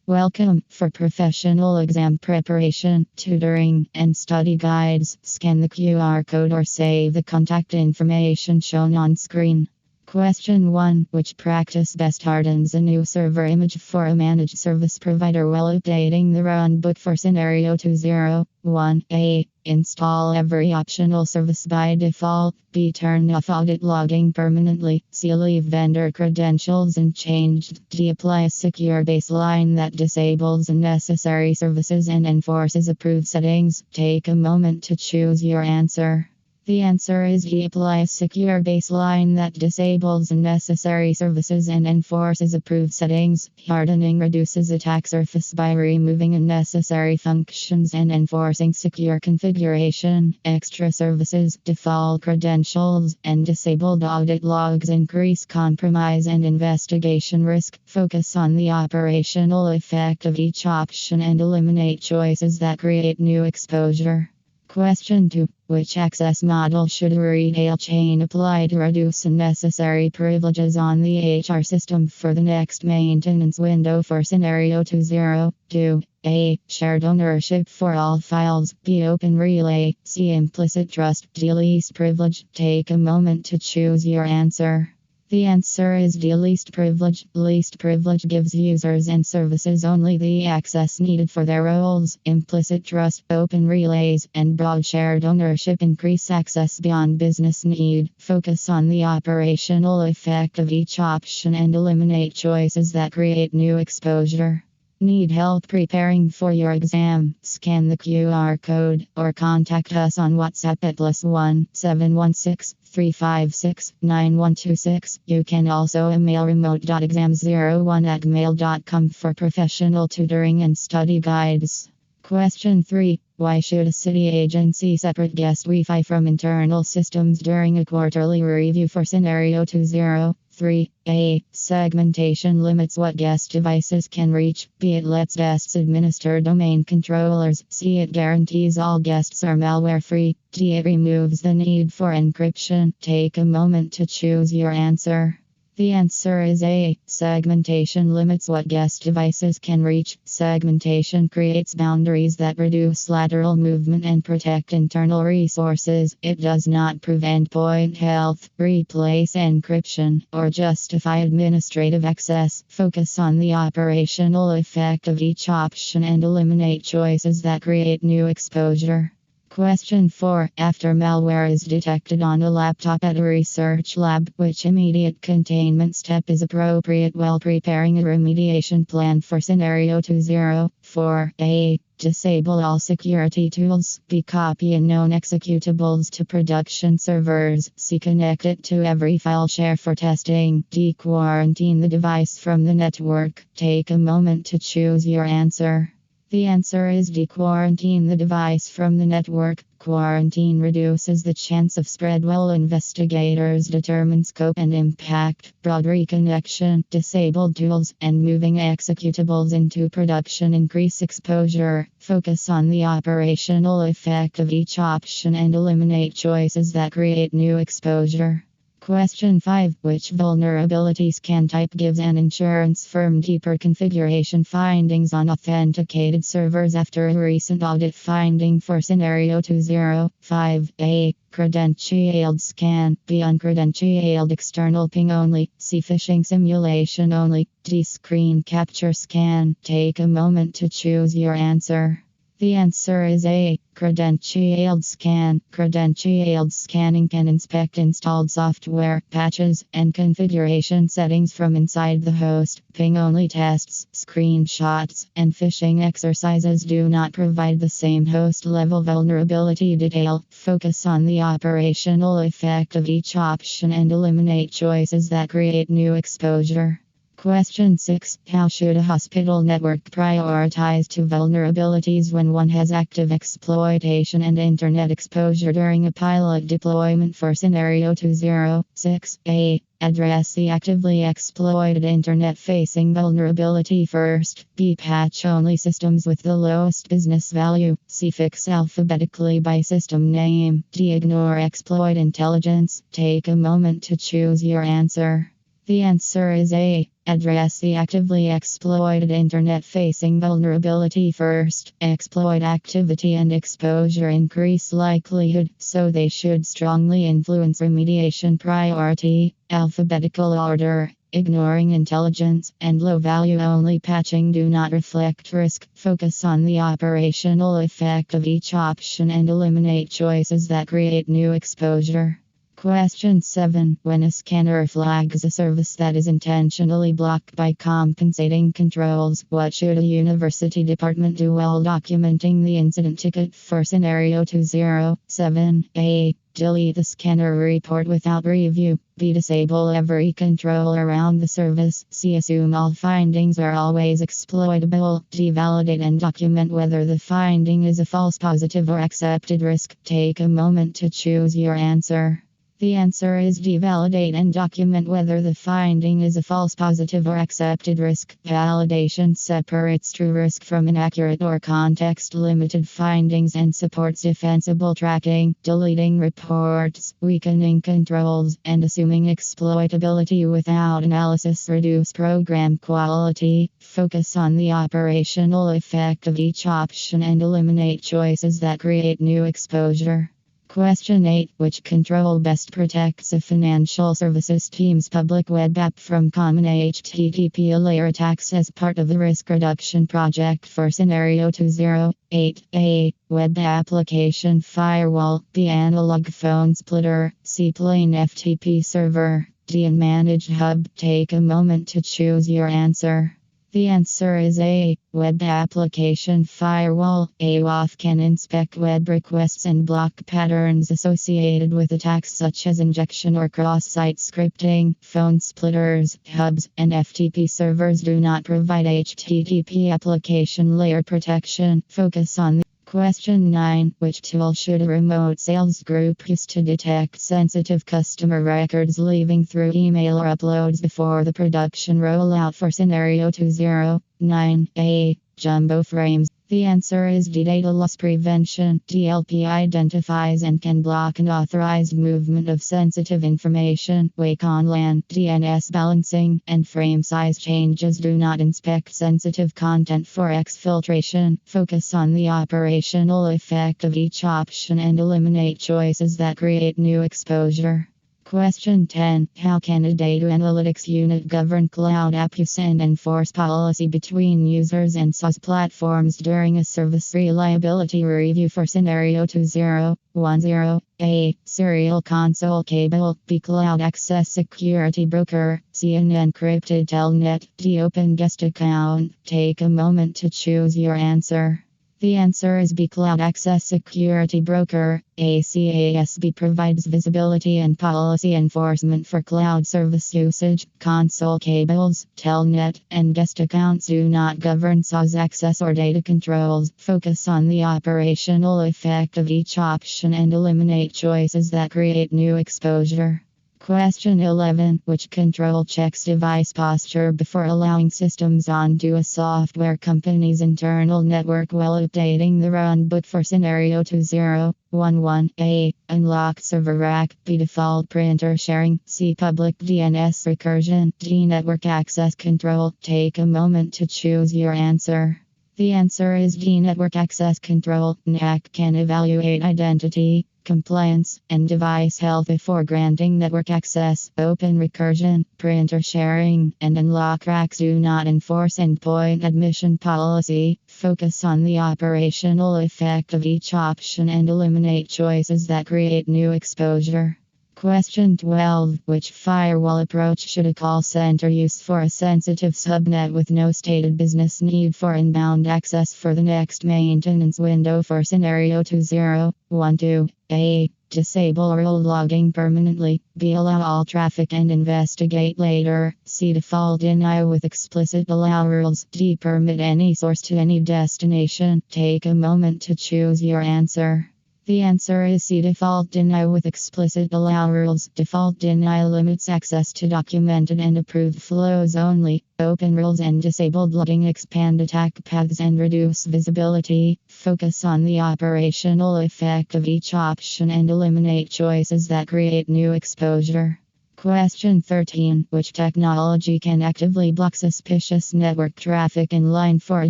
Welcome. For professional exam preparation, tutoring, and study guides, scan the QR code or save the contact information shown on screen. Question 1. Which practice best hardens a new server image for a managed service provider while updating the runbook for scenario 201? A. Install every optional service by default. B. Turn off audit logging permanently. C. Leave vendor credentials unchanged. D. Apply a secure baseline that disables unnecessary services and enforces approved settings. Take a moment to choose your answer. The answer is D. Apply a secure baseline that disables unnecessary services and enforces approved settings. Hardening reduces attack surface by removing unnecessary functions and enforcing secure configuration. Extra services, default credentials, and disabled audit logs increase compromise and investigation risk. Focus on the operational effect of each option and eliminate choices that create new exposure. Question 2. Which access model should a retail chain apply to reduce unnecessary privileges on the HR system for the next maintenance window for scenario 202? A. Shared ownership for all files. B. Open relay. C. Implicit trust. D. Least privilege. Take a moment to choose your answer. The answer is D. Least privilege. Least privilege gives users and services only the access needed for their roles. Implicit trust, open relays, and broad shared ownership increase access beyond business need. Focus on the operational effect of each option and eliminate choices that create new exposure. Need help preparing for your exam? Scan the QR code or contact us on WhatsApp at +1 716 356 9126. You can also email remote.exam01@gmail.com for professional tutoring and study guides. Question 3. Why should a city agency separate guest Wi-Fi from internal systems during a quarterly review for scenario 203? A. Segmentation limits what guest devices can reach. B. It lets guests administer domain controllers. C. It guarantees all guests are malware free. D. It removes the need for encryption. Take a moment to choose your answer. The answer is A. Segmentation limits what guest devices can reach. Segmentation creates boundaries that reduce lateral movement and protect internal resources. It does not prevent endpoint health, replace encryption, or justify administrative access. Focus on the operational effect of each option and eliminate choices that create new exposure. Question 4. After malware is detected on a laptop at a research lab, which immediate containment step is appropriate while preparing a remediation plan for scenario 204? A. Disable all security tools. B. Copy unknown executables to production servers. C. Connect it to every file share for testing. D. Quarantine the device from the network. Take a moment to choose your answer. The answer is D. Quarantine the device from the network. Quarantine reduces the chance of spread while investigators determine scope and impact. Broad reconnection, disabled tools, and moving executables into production increase exposure. Focus on the operational effect of each option and eliminate choices that create new exposure. Question 5. Which vulnerabilities can type gives an insurance firm deeper configuration findings on authenticated servers after a recent audit finding for scenario 205? A. Credentialed scan. B. Uncredentialed external ping only. C. Phishing simulation only. D. Screen capture scan. Take a moment to choose your answer. The answer is A. Credentialed scan. Credentialed scanning can inspect installed software, patches, and configuration settings from inside the host. Ping-only tests, screenshots, and phishing exercises do not provide the same host-level vulnerability detail. Focus on the operational effect of each option and eliminate choices that create new exposure. Question 6. How should a hospital network prioritize two vulnerabilities when one has active exploitation and internet exposure during a pilot deployment for scenario 206? A. Address the actively exploited internet-facing vulnerability first. B. Patch only systems with the lowest business value. C. Fix alphabetically by system name. D. Ignore exploit intelligence. Take a moment to choose your answer. The answer is A. Address the actively exploited internet-facing vulnerability first. Exploit activity and exposure increase likelihood, so they should strongly influence remediation priority. Alphabetical order. Ignoring intelligence and low-value only patching do not reflect risk. Focus on the operational effect of each option and eliminate choices that create new exposure. Question 7. When a scanner flags a service that is intentionally blocked by compensating controls, what should a university department do while documenting the incident ticket for scenario 207? A. Delete the scanner report without review. B. Disable every control around the service. C. Assume all findings are always exploitable. D. Validate and document whether the finding is a false positive or accepted risk. Take a moment to choose your answer. The answer is D. Validate and document whether the finding is a false positive or accepted risk. Validation separates true risk from inaccurate or context-limited findings and supports defensible tracking, deleting reports, weakening controls, and assuming exploitability without analysis reduce program quality. Focus on the operational effect of each option and eliminate choices that create new exposure. Question 8. Which control best protects a financial services team's public web app from common HTTP layer attacks as part of the risk reduction project for scenario 208? A. Web application firewall. B. Analog phone splitter. C. Plain FTP server. D. Managed hub. Take a moment to choose your answer. The answer is A. Web application firewall. A. WAF can inspect web requests and block patterns associated with attacks such as injection or cross-site scripting. Phone splitters, hubs, and FTP servers do not provide HTTP application layer protection. Focus on the Question 9. Which tool should a remote sales group use to detect sensitive customer records leaving through email or uploads before the production rollout for scenario 209? A. Jumbo frames. The answer is D. Data loss prevention. DLP identifies and can block unauthorized movement of sensitive information. Wake on LAN, DNS balancing, and frame size changes do not inspect sensitive content for exfiltration. Focus on the operational effect of each option and eliminate choices that create new exposure. Question 10. How can a data analytics unit govern cloud app use and enforce policy between users and SaaS platforms during a service reliability review for scenario 2010? A. Serial console cable. B. Cloud access security broker. C. An encrypted telnet. D. Open guest account. Take a moment to choose your answer. The answer is B. Cloud Access Security Broker. ACASB provides visibility and policy enforcement for cloud service usage. Console cables, telnet, and guest accounts do not govern SaaS access or data controls. Focus on the operational effect of each option and eliminate choices that create new exposure. Question 11. Which control checks device posture before allowing systems onto a software company's internal network while updating the runbook for scenario 2011? A. Unlock server rack. B. Default printer sharing. C. Public DNS recursion. D. Network access control. Take a moment to choose your answer. The answer is D. Network access control. NAC can evaluate identity, compliance, and device health before granting network access. Open recursion, printer sharing, and unlock racks do not enforce endpoint admission policy. Focus on the operational effect of each option and eliminate choices that create new exposure. Question 12. Which firewall approach should a call center use for a sensitive subnet with no stated business need for inbound access for the next maintenance window for scenario 2012? A. Disable role logging permanently. B. Allow all traffic and investigate later. C. Default deny with explicit allow rules. D. Permit any source to any destination. Take a moment to choose your answer. The answer is C. Default deny with explicit allow rules. Default deny limits access to documented and approved flows only. Open rules and disabled logging expand attack paths and reduce visibility. Focus on the operational effect of each option and eliminate choices that create new exposure. Question 13. Which technology can actively block suspicious network traffic in line for a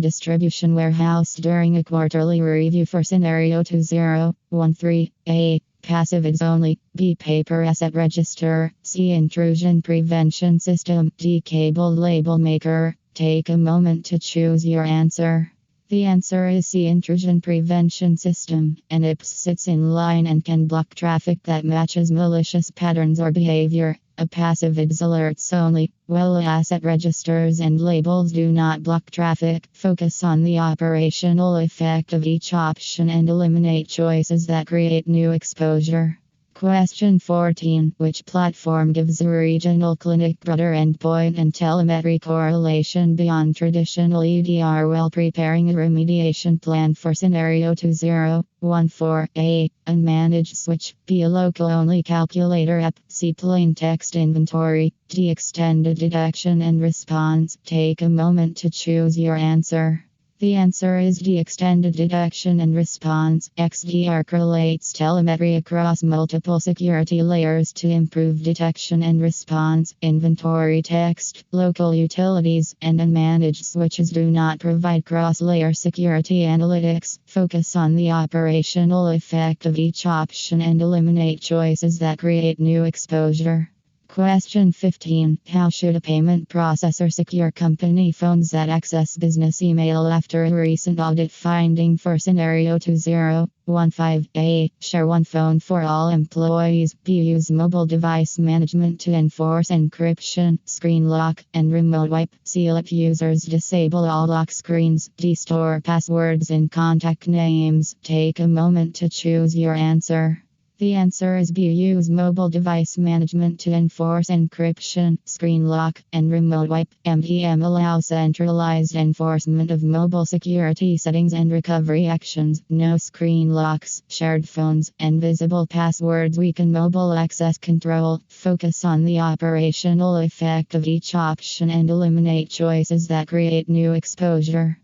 distribution warehouse during a quarterly review for scenario 2013? A. Passive IDs only. B. Paper asset register. C. Intrusion prevention system. D. Cable label maker. Take a moment to choose your answer. The answer is C. Intrusion prevention system. An IPS sits in line and can block traffic that matches malicious patterns or behavior. A passive IDs alerts only, while asset registers and labels do not block traffic. Focus on the operational effect of each option and eliminate choices that create new exposure. Question 14. Which platform gives a regional clinic broader endpoint and telemetry correlation beyond traditional EDR while preparing a remediation plan for scenario 2014? A. Unmanaged switch. B. A local-only calculator app. C. Plain text inventory. D. Extended detection and response. Take a moment to choose your answer. The answer is D. Extended detection and response. XDR correlates telemetry across multiple security layers to improve detection and response. Inventory text, local utilities, and unmanaged switches do not provide cross-layer security analytics. Focus on the operational effect of each option and eliminate choices that create new exposure. Question 15. How should a payment processor secure company phones that access business email after a recent audit finding for scenario 2015? A. Share one phone for all employees. B. Use mobile device management to enforce encryption, screen lock, and remote wipe. C. Let users disable all lock screens. D. Store passwords in contact names. Take a moment to choose your answer. The answer is B. Use mobile device management to enforce encryption, screen lock, and remote wipe. MEM allows centralized enforcement of mobile security settings and recovery actions. No screen locks, shared phones, and visible passwords weaken mobile access control. Focus on the operational effect of each option and eliminate choices that create new exposure.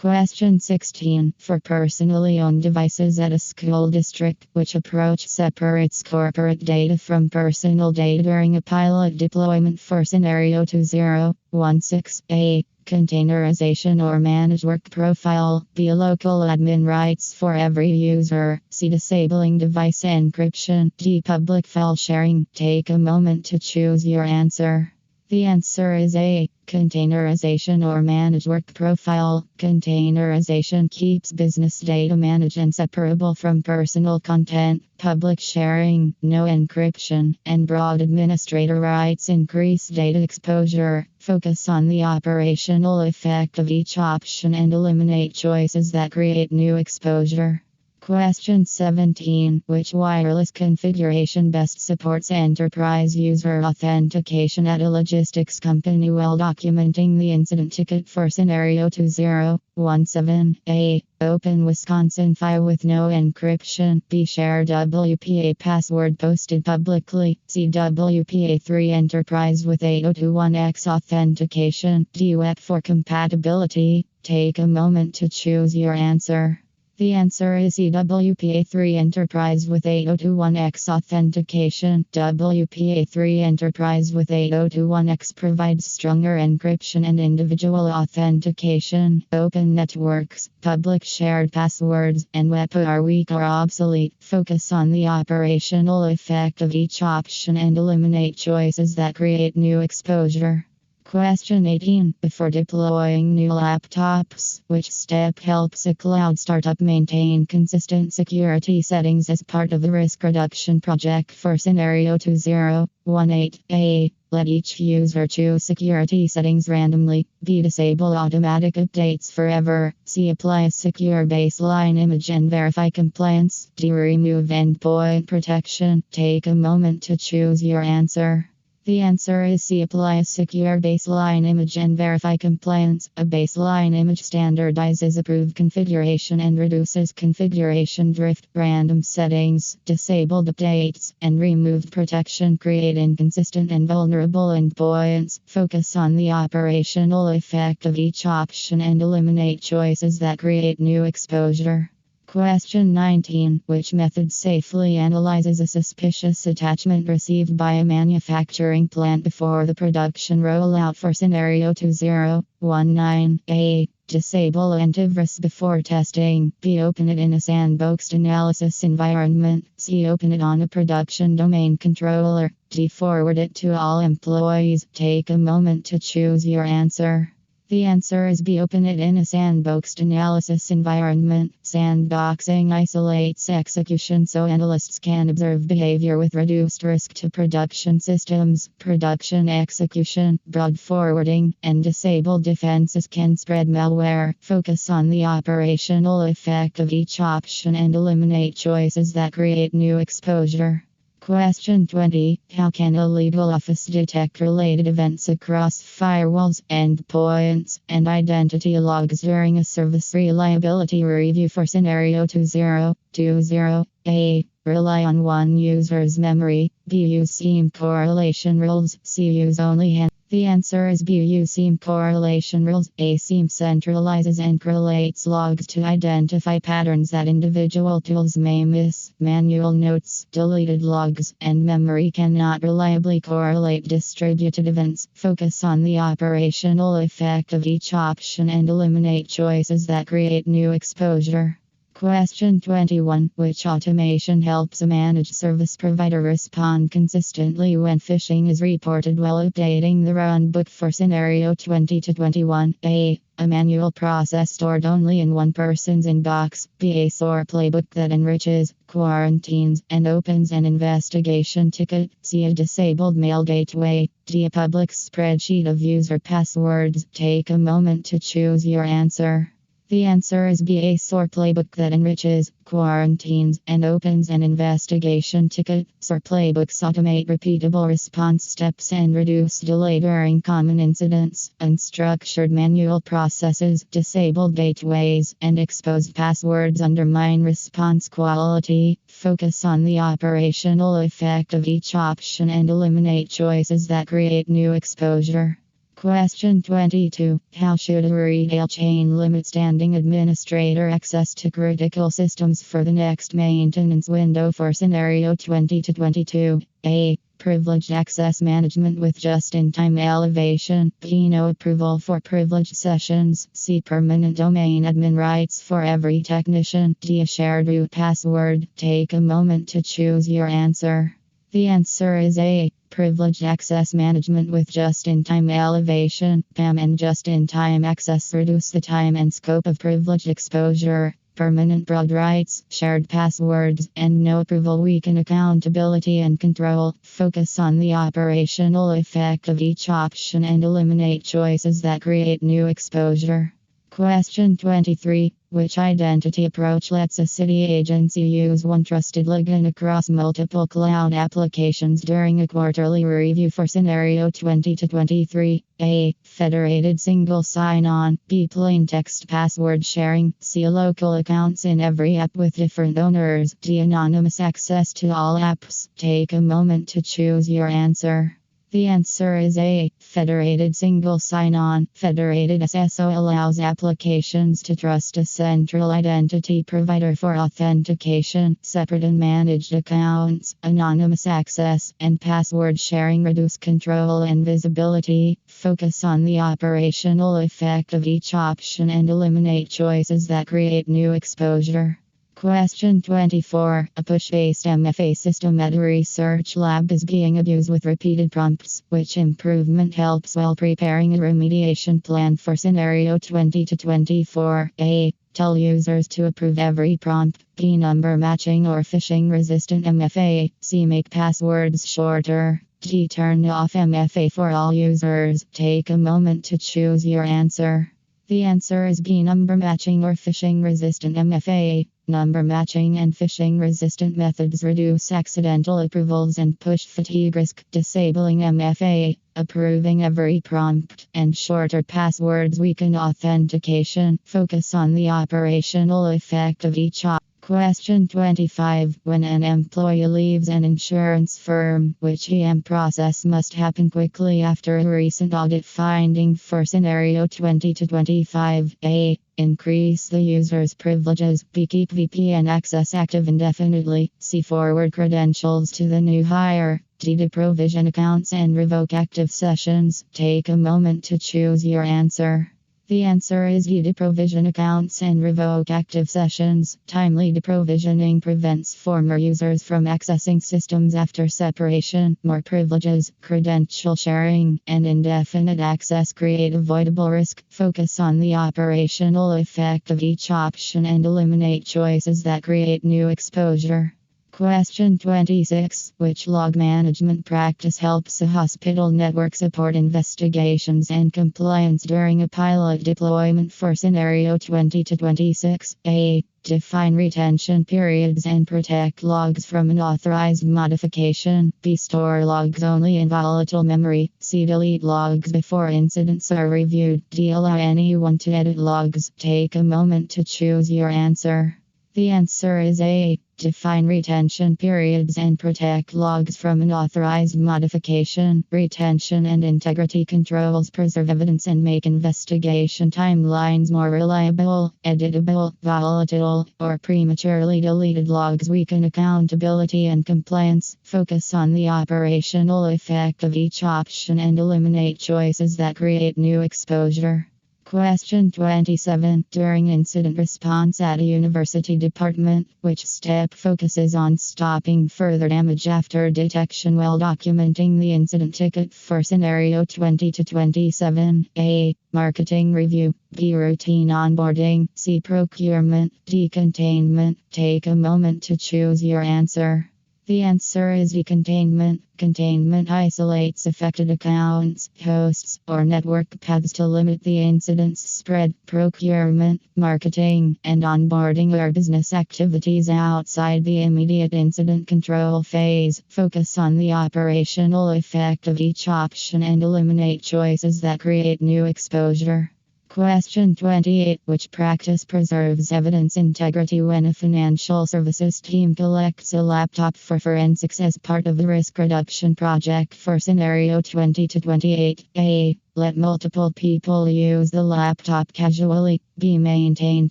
Question 16. For personally owned devices at a school district, which approach separates corporate data from personal data during a pilot deployment for scenario 2016? A. Containerization or managed work profile. B. Local admin rights for every user. C. Disabling device encryption. D. Public file sharing. Take a moment to choose your answer. The answer is A. Containerization or managed work profile. Containerization keeps business data managed and separable from personal content. Public sharing, no encryption, and broad administrator rights increase data exposure. Focus on the operational effect of each option and eliminate choices that create new exposure. Question 17. Which wireless configuration best supports enterprise user authentication at a logistics company while documenting the incident ticket for scenario 2017? A. Open Wisconsin file with no encryption. B. Share WPA password posted publicly. C. WPA3 enterprise with 8021X authentication. D. Web for compatibility. Take a moment to choose your answer. The answer is C. WPA3 Enterprise with 8021X authentication. WPA3 Enterprise with 8021X provides stronger encryption and individual authentication. Open networks, public shared passwords, and web are weak or obsolete. Focus on the operational effect of each option and eliminate choices that create new exposure. Question 18. Before deploying new laptops, which step helps a cloud startup maintain consistent security settings as part of the risk reduction project for scenario 2018? A. Let each user choose security settings randomly. B. Disable automatic updates forever. C. Apply a secure baseline image and verify compliance. D. Remove endpoint protection. Take a moment to choose your answer. The answer is C. Apply a secure baseline image and verify compliance. A baseline image standardizes approved configuration and reduces configuration drift. Random settings, disabled updates, and removed protection create inconsistent and vulnerable endpoints. Focus on the operational effect of each option and eliminate choices that create new exposure. Question 19. Which method safely analyzes a suspicious attachment received by a manufacturing plant before the production rollout for scenario 2019? A. Disable antivirus before testing. B. Open it in a sandboxed analysis environment. C. Open it on a production domain controller. D. Forward it to all employees. Take a moment to choose your answer. The answer is B. Open it in a sandboxed analysis environment. Sandboxing isolates execution so analysts can observe behavior with reduced risk to production systems. Production execution, broad forwarding, and disabled defenses can spread malware. Focus on the operational effect of each option and eliminate choices that create new exposure. Question 20. How can a legal office detect related events across firewalls, endpoints, and identity logs during a service reliability review for scenario 2020? A. Rely on one user's memory. B. Use SIEM correlation rules. C. Use only The answer is B. Use SIEM correlation rules. A. SIEM centralizes and correlates logs to identify patterns that individual tools may miss. Manual notes, deleted logs, and memory cannot reliably correlate distributed events. Focus on the operational effect of each option and eliminate choices that create new exposure. Question 21. Which automation helps a managed service provider respond consistently when phishing is reported while updating the runbook for scenario 2021? A. A manual process stored only in one person's inbox. B. A SOAR playbook that enriches, quarantines, and opens an investigation ticket. C. A disabled mail gateway. D. A public spreadsheet of user passwords. Take a moment to choose your answer. The answer is B. A SOAR playbook that enriches, quarantines, and opens an investigation ticket. SOAR playbooks automate repeatable response steps and reduce delay during common incidents. Unstructured manual processes, disabled gateways, and exposed passwords undermine response quality. Focus on the operational effect of each option and eliminate choices that create new exposure. Question 22. How should a retail chain limit standing administrator access to critical systems for the next maintenance window for scenario 2022? A. Privileged access management with just-in-time elevation. B. No approval for privileged sessions. C. Permanent domain admin rights for every technician. D. A shared root password. Take a moment to choose your answer. The answer is A. Privileged access management with just-in-time elevation. PAM and just-in-time access reduce the time and scope of privileged exposure. Permanent broad rights, shared passwords, and no approval weaken accountability and control. Focus on the operational effect of each option and eliminate choices that create new exposure. Question 23. Which identity approach lets a city agency use one trusted login across multiple cloud applications during a quarterly review for scenario 2023? A. Federated single sign-on. B. Plain text password sharing. C. Local accounts in every app with different owners. D. Anonymous access to all apps. Take a moment to choose your answer. The answer is A. Federated single sign-on. Federated SSO allows applications to trust a central identity provider for authentication. Separate and managed accounts, anonymous access, and password sharing reduce control and visibility. Focus on the operational effect of each option and eliminate choices that create new exposure. Question 24. A push-based MFA system at a research lab is being abused with repeated prompts. Which improvement helps while preparing a remediation plan for scenario 2024? A. Tell users to approve every prompt. B. Number matching or phishing resistant MFA. C. Make passwords shorter. D. Turn off MFA for all users. Take a moment to choose your answer. The answer is B. Number matching or phishing resistant MFA. Number matching and phishing resistant methods reduce accidental approvals and push fatigue risk. Disabling MFA, approving every prompt, and shorter passwords weaken authentication. Focus on the operational effect of each option. Question 25. When an employee leaves an insurance firm, which EM process must happen quickly after a recent audit finding for scenario 20 to 25? A. Increase the user's privileges. B. Keep VPN access active indefinitely. C. Forward credentials to the new hire. D. Deprovision accounts and revoke active sessions. Take a moment to choose your answer. The answer is D. Deprovision accounts and revoke active sessions. Timely deprovisioning prevents former users from accessing systems after separation. More privileges, credential sharing, and indefinite access create avoidable risk. Focus on the operational effect of each option and eliminate choices that create new exposure. Question 26. Which log management practice helps a hospital network support investigations and compliance during a pilot deployment for scenario 20 to 26? A. Define retention periods and protect logs from unauthorized modification. B. Store logs only in volatile memory. C. Delete logs before incidents are reviewed. D. Allow anyone to edit logs. Take a moment to choose your answer. The answer is A. Define retention periods and protect logs from unauthorized modification. Retention and integrity controls preserve evidence and make investigation timelines more reliable. Editable, volatile, or prematurely deleted logs weaken accountability and compliance. Focus on the operational effect of each option and eliminate choices that create new exposure. Question 27. During incident response at a university department, which step focuses on stopping further damage after detection while documenting the incident ticket for scenario 20 to 27? A. Marketing review. B. Routine onboarding. C. Procurement. D. Containment. Take a moment to choose your answer. The answer is D. Containment. Containment isolates affected accounts, hosts, or network paths to limit the incident's spread. Procurement, marketing, and onboarding are business activities outside the immediate incident control phase. Focus on the operational effect of each option and eliminate choices that create new exposure. Question 28. Which practice preserves evidence integrity when a financial services team collects a laptop for forensics as part of a risk reduction project for scenario 20 to 28? A. Let multiple people use the laptop casually. B. Maintain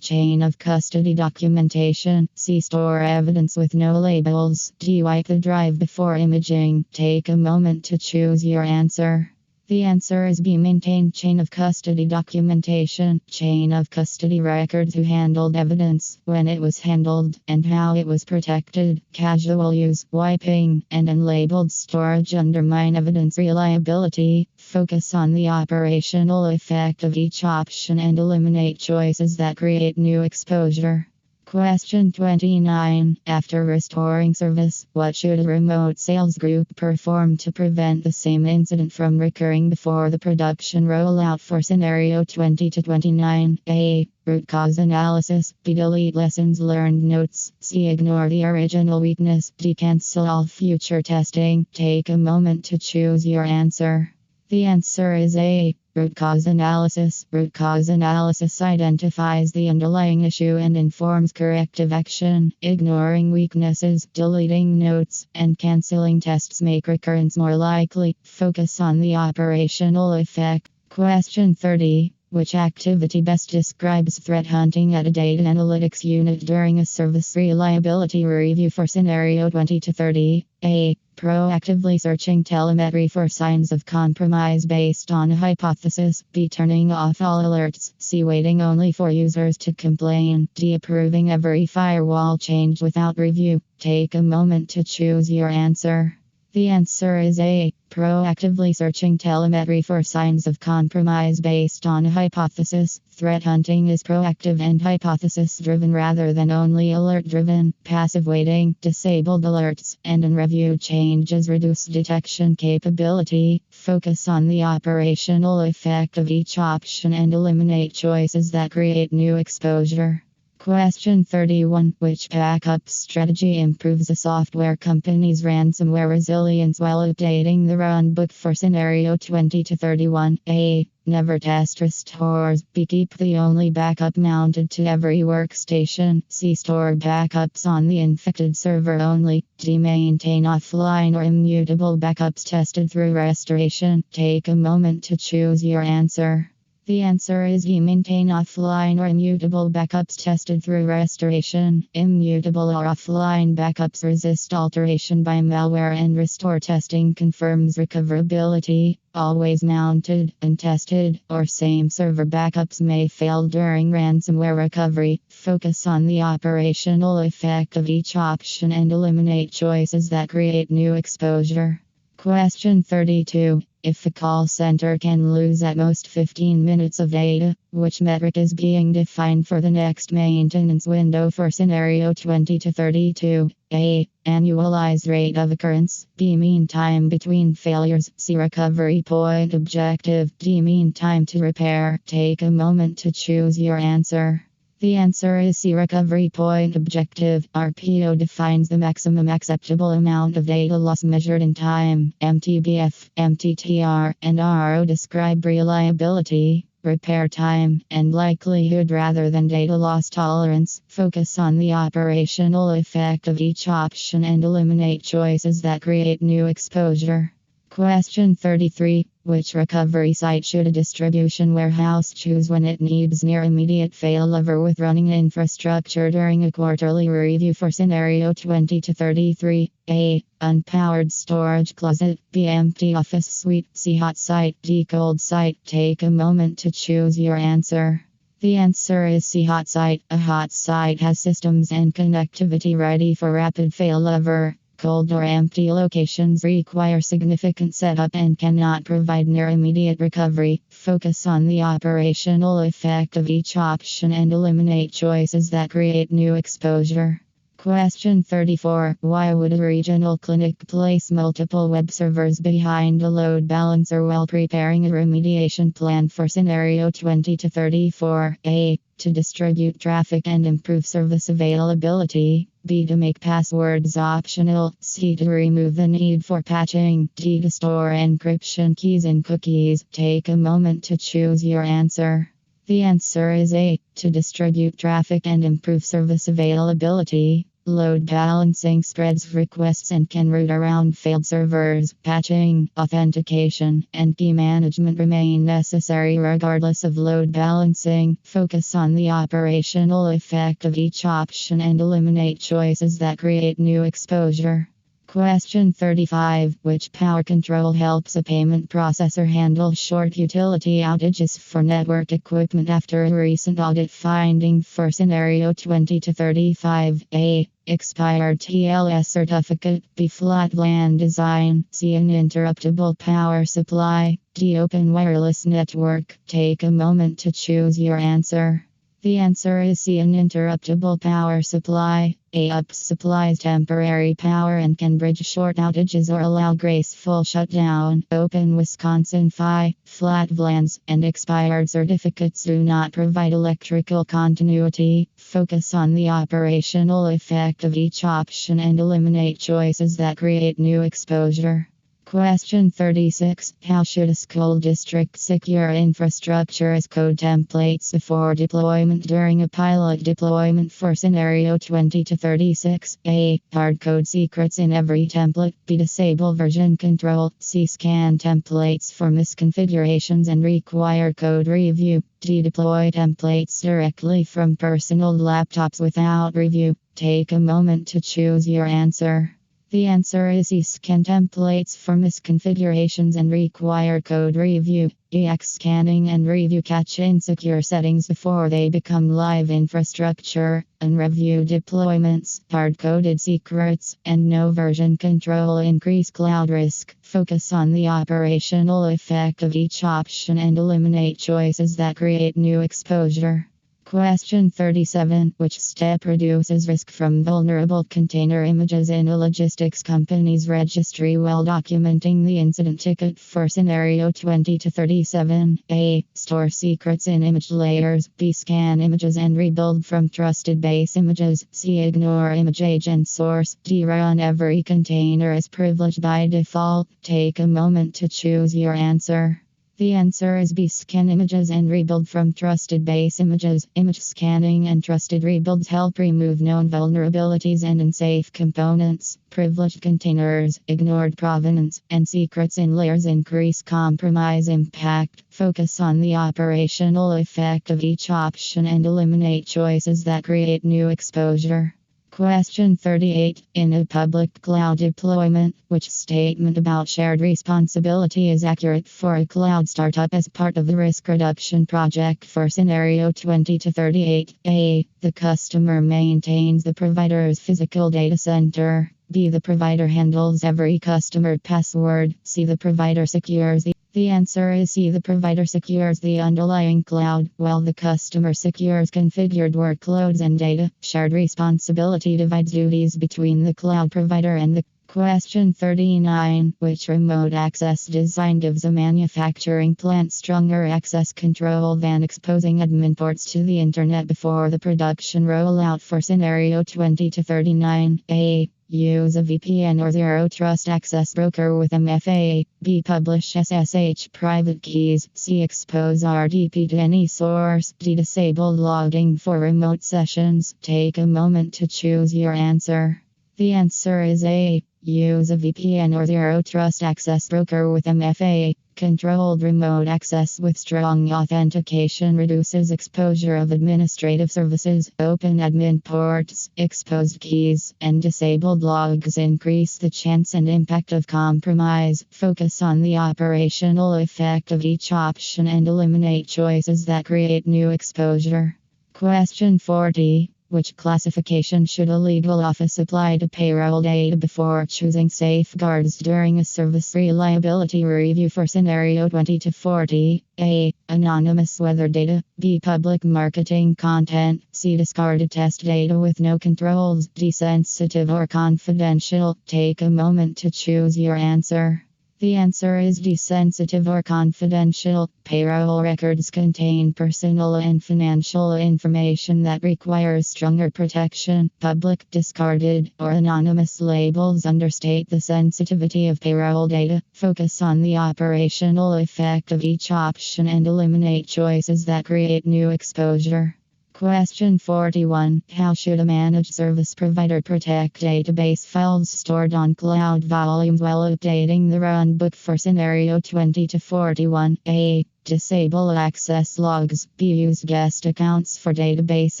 chain of custody documentation. C. Store evidence with no labels. D. Wipe the drive before imaging. Take a moment to choose your answer. The answer is B. Maintain chain of custody documentation. Chain of custody records who handled evidence, when it was handled, and how it was protected. Casual use, wiping, and unlabeled storage undermine evidence reliability. Focus on the operational effect of each option and eliminate choices that create new exposure. Question 29. After restoring service, what should a remote sales group perform to prevent the same incident from recurring before the production rollout for scenario 20 to 29? A. Root cause analysis. B. Delete lessons learned notes. C. Ignore the original weakness. D. Cancel all future testing. Take a moment to choose your answer. The answer is A. Root cause analysis. Root cause analysis identifies the underlying issue and informs corrective action. Ignoring weaknesses, deleting notes, and canceling tests make recurrence more likely. Focus on the operational effect. Question 30. Which activity best describes threat hunting at a data analytics unit during a service reliability review for scenario 20 to 30? A. Proactively searching telemetry for signs of compromise based on a hypothesis. B. Turning off all alerts. C. Waiting only for users to complain. D. Approving every firewall change without review. Take a moment to choose your answer. The answer is A. Proactively searching telemetry for signs of compromise based on a hypothesis. Threat hunting is proactive and hypothesis-driven rather than only alert-driven. Passive waiting, disabled alerts, and unreviewed changes reduce detection capability. Focus on the operational effect of each option and eliminate choices that create new exposure. Question 31. Which backup strategy improves a software company's ransomware resilience while updating the runbook for scenario 20 to 31? A. Never test restores. B. Keep the only backup mounted to every workstation. C. Store backups on the infected server only. D. Maintain offline or immutable backups tested through restoration. Take a moment to choose your answer. The answer is E. Maintain offline or immutable backups tested through restoration. Immutable or offline backups resist alteration by malware, and restore testing confirms recoverability. Always mounted, untested, or same server backups may fail during ransomware recovery. Focus on the operational effect of each option and eliminate choices that create new exposure. Question 32. If a call center can lose at most 15 minutes of data, which metric is being defined for the next maintenance window for scenario 20 to 32? A. Annualized rate of occurrence. B. Mean time between failures. C. Recovery point objective. D. Mean time to repair. Take a moment to choose your answer. The answer is C. Recovery point objective. RPO defines the maximum acceptable amount of data loss measured in time. MTBF, MTTR, and RO describe reliability, repair time, and likelihood rather than data loss tolerance. Focus on the operational effect of each option and eliminate choices that create new exposure. Question 33. Which recovery site should a distribution warehouse choose when it needs near immediate failover with running infrastructure during a quarterly review for scenario 20 to 33? A. Unpowered storage closet. B. Empty office suite. C. Hot site. D. Cold site. Take a moment to choose your answer. The answer is C. Hot site. A hot site has systems and connectivity ready for rapid failover. Cold or empty locations require significant setup and cannot provide near immediate recovery. Focus on the operational effect of each option and eliminate choices that create new exposure. Question 34. Why would a regional clinic place multiple web servers behind a load balancer while preparing a remediation plan for scenario 20 to 34? A. To distribute traffic and improve service availability. B. To make passwords optional. C. To remove the need for patching. D. To store encryption keys in cookies. Take a moment to choose your answer. The answer is A. To distribute traffic and improve service availability. Load balancing spreads requests and can route around failed servers. Patching, authentication, and key management remain necessary regardless of load balancing. Focus on the operational effect of each option and eliminate choices that create new exposure. Question 35. Which power control helps a payment processor handle short utility outages for network equipment after a recent audit finding for scenario 20 to 35? A. Expired TLS certificate. B. Flat LAN design. C. Uninterruptible power supply. D. Open wireless network. Take a moment to choose your answer. The answer is C. Uninterruptible power supply. A. UPS supplies temporary power and can bridge short outages or allow graceful shutdown. Open Wisconsin PHY, flat VLANs, and expired certificates do not provide electrical continuity. Focus on the operational effect of each option and eliminate choices that create new exposure. Question 36. How should a school district secure infrastructure as code templates before deployment during a pilot deployment for scenario 20 to 36? A. Hardcode secrets in every template. B. Disable version control. C. Scan templates for misconfigurations and require code review. D. Deploy templates directly from personal laptops without review. Take a moment to choose your answer. The answer is C. Scan templates for misconfigurations and require code review. EX scanning and review catch insecure settings before they become live infrastructure. Unreviewed deployments, hard-coded secrets, and no version control increase cloud risk. Focus on the operational effect of each option and eliminate choices that create new exposure. Question 37. Which step reduces risk from vulnerable container images in a logistics company's registry while documenting the incident ticket for scenario 20 to 37? A. Store secrets in image layers. B. Scan images and rebuild from trusted base images. C. Ignore image agent source. D. Run every container as privileged by default. Take a moment to choose your answer. The answer is B. Scan images and rebuild from trusted base images. Image scanning and trusted rebuilds help remove known vulnerabilities and unsafe components. Privileged containers, ignored provenance, and secrets in layers increase compromise impact. Focus on the operational effect of each option and eliminate choices that create new exposure. Question 38. In a public cloud deployment, which statement about shared responsibility is accurate for a cloud startup as part of the risk reduction project for scenario 20 to 38? A. The customer maintains the provider's physical data center. B. The provider handles every customer password. C. The provider secures the answer is C. The provider secures the underlying cloud, while the customer secures configured workloads and data. Shared responsibility divides duties between the cloud provider and the Question 39. Which remote access design gives a manufacturing plant stronger access control than exposing admin ports to the internet before the production rollout for scenario 20 to 39? A. Use a VPN or zero trust access broker with MFA. B. Publish SSH private keys. C. Expose RDP to any source. D. Disable logging for remote sessions. Take a moment to choose your answer. The answer is A. Use a VPN or zero trust access broker with MFA. Controlled remote access with strong authentication reduces exposure of administrative services. Open admin ports, exposed keys, and disabled logs increase the chance and impact of compromise. Focus on the operational effect of each option and eliminate choices that create new exposure. Question 40. Which classification should a legal office apply to payroll data before choosing safeguards during a service reliability review for scenario 20 to 40? A. Anonymous weather data. B. Public marketing content. C. Discarded test data with no controls. D. Sensitive or confidential. Take a moment to choose your answer. The answer is D. Sensitive or confidential. Payroll records contain personal and financial information that requires stronger protection. Public, discarded, or anonymous labels understate the sensitivity of payroll data. Focus on the operational effect of each option and eliminate choices that create new exposure. Question 41. How should a managed service provider protect database files stored on cloud volumes while updating the runbook for scenario 20 to 41? A. Disable access logs. B. Use guest accounts for database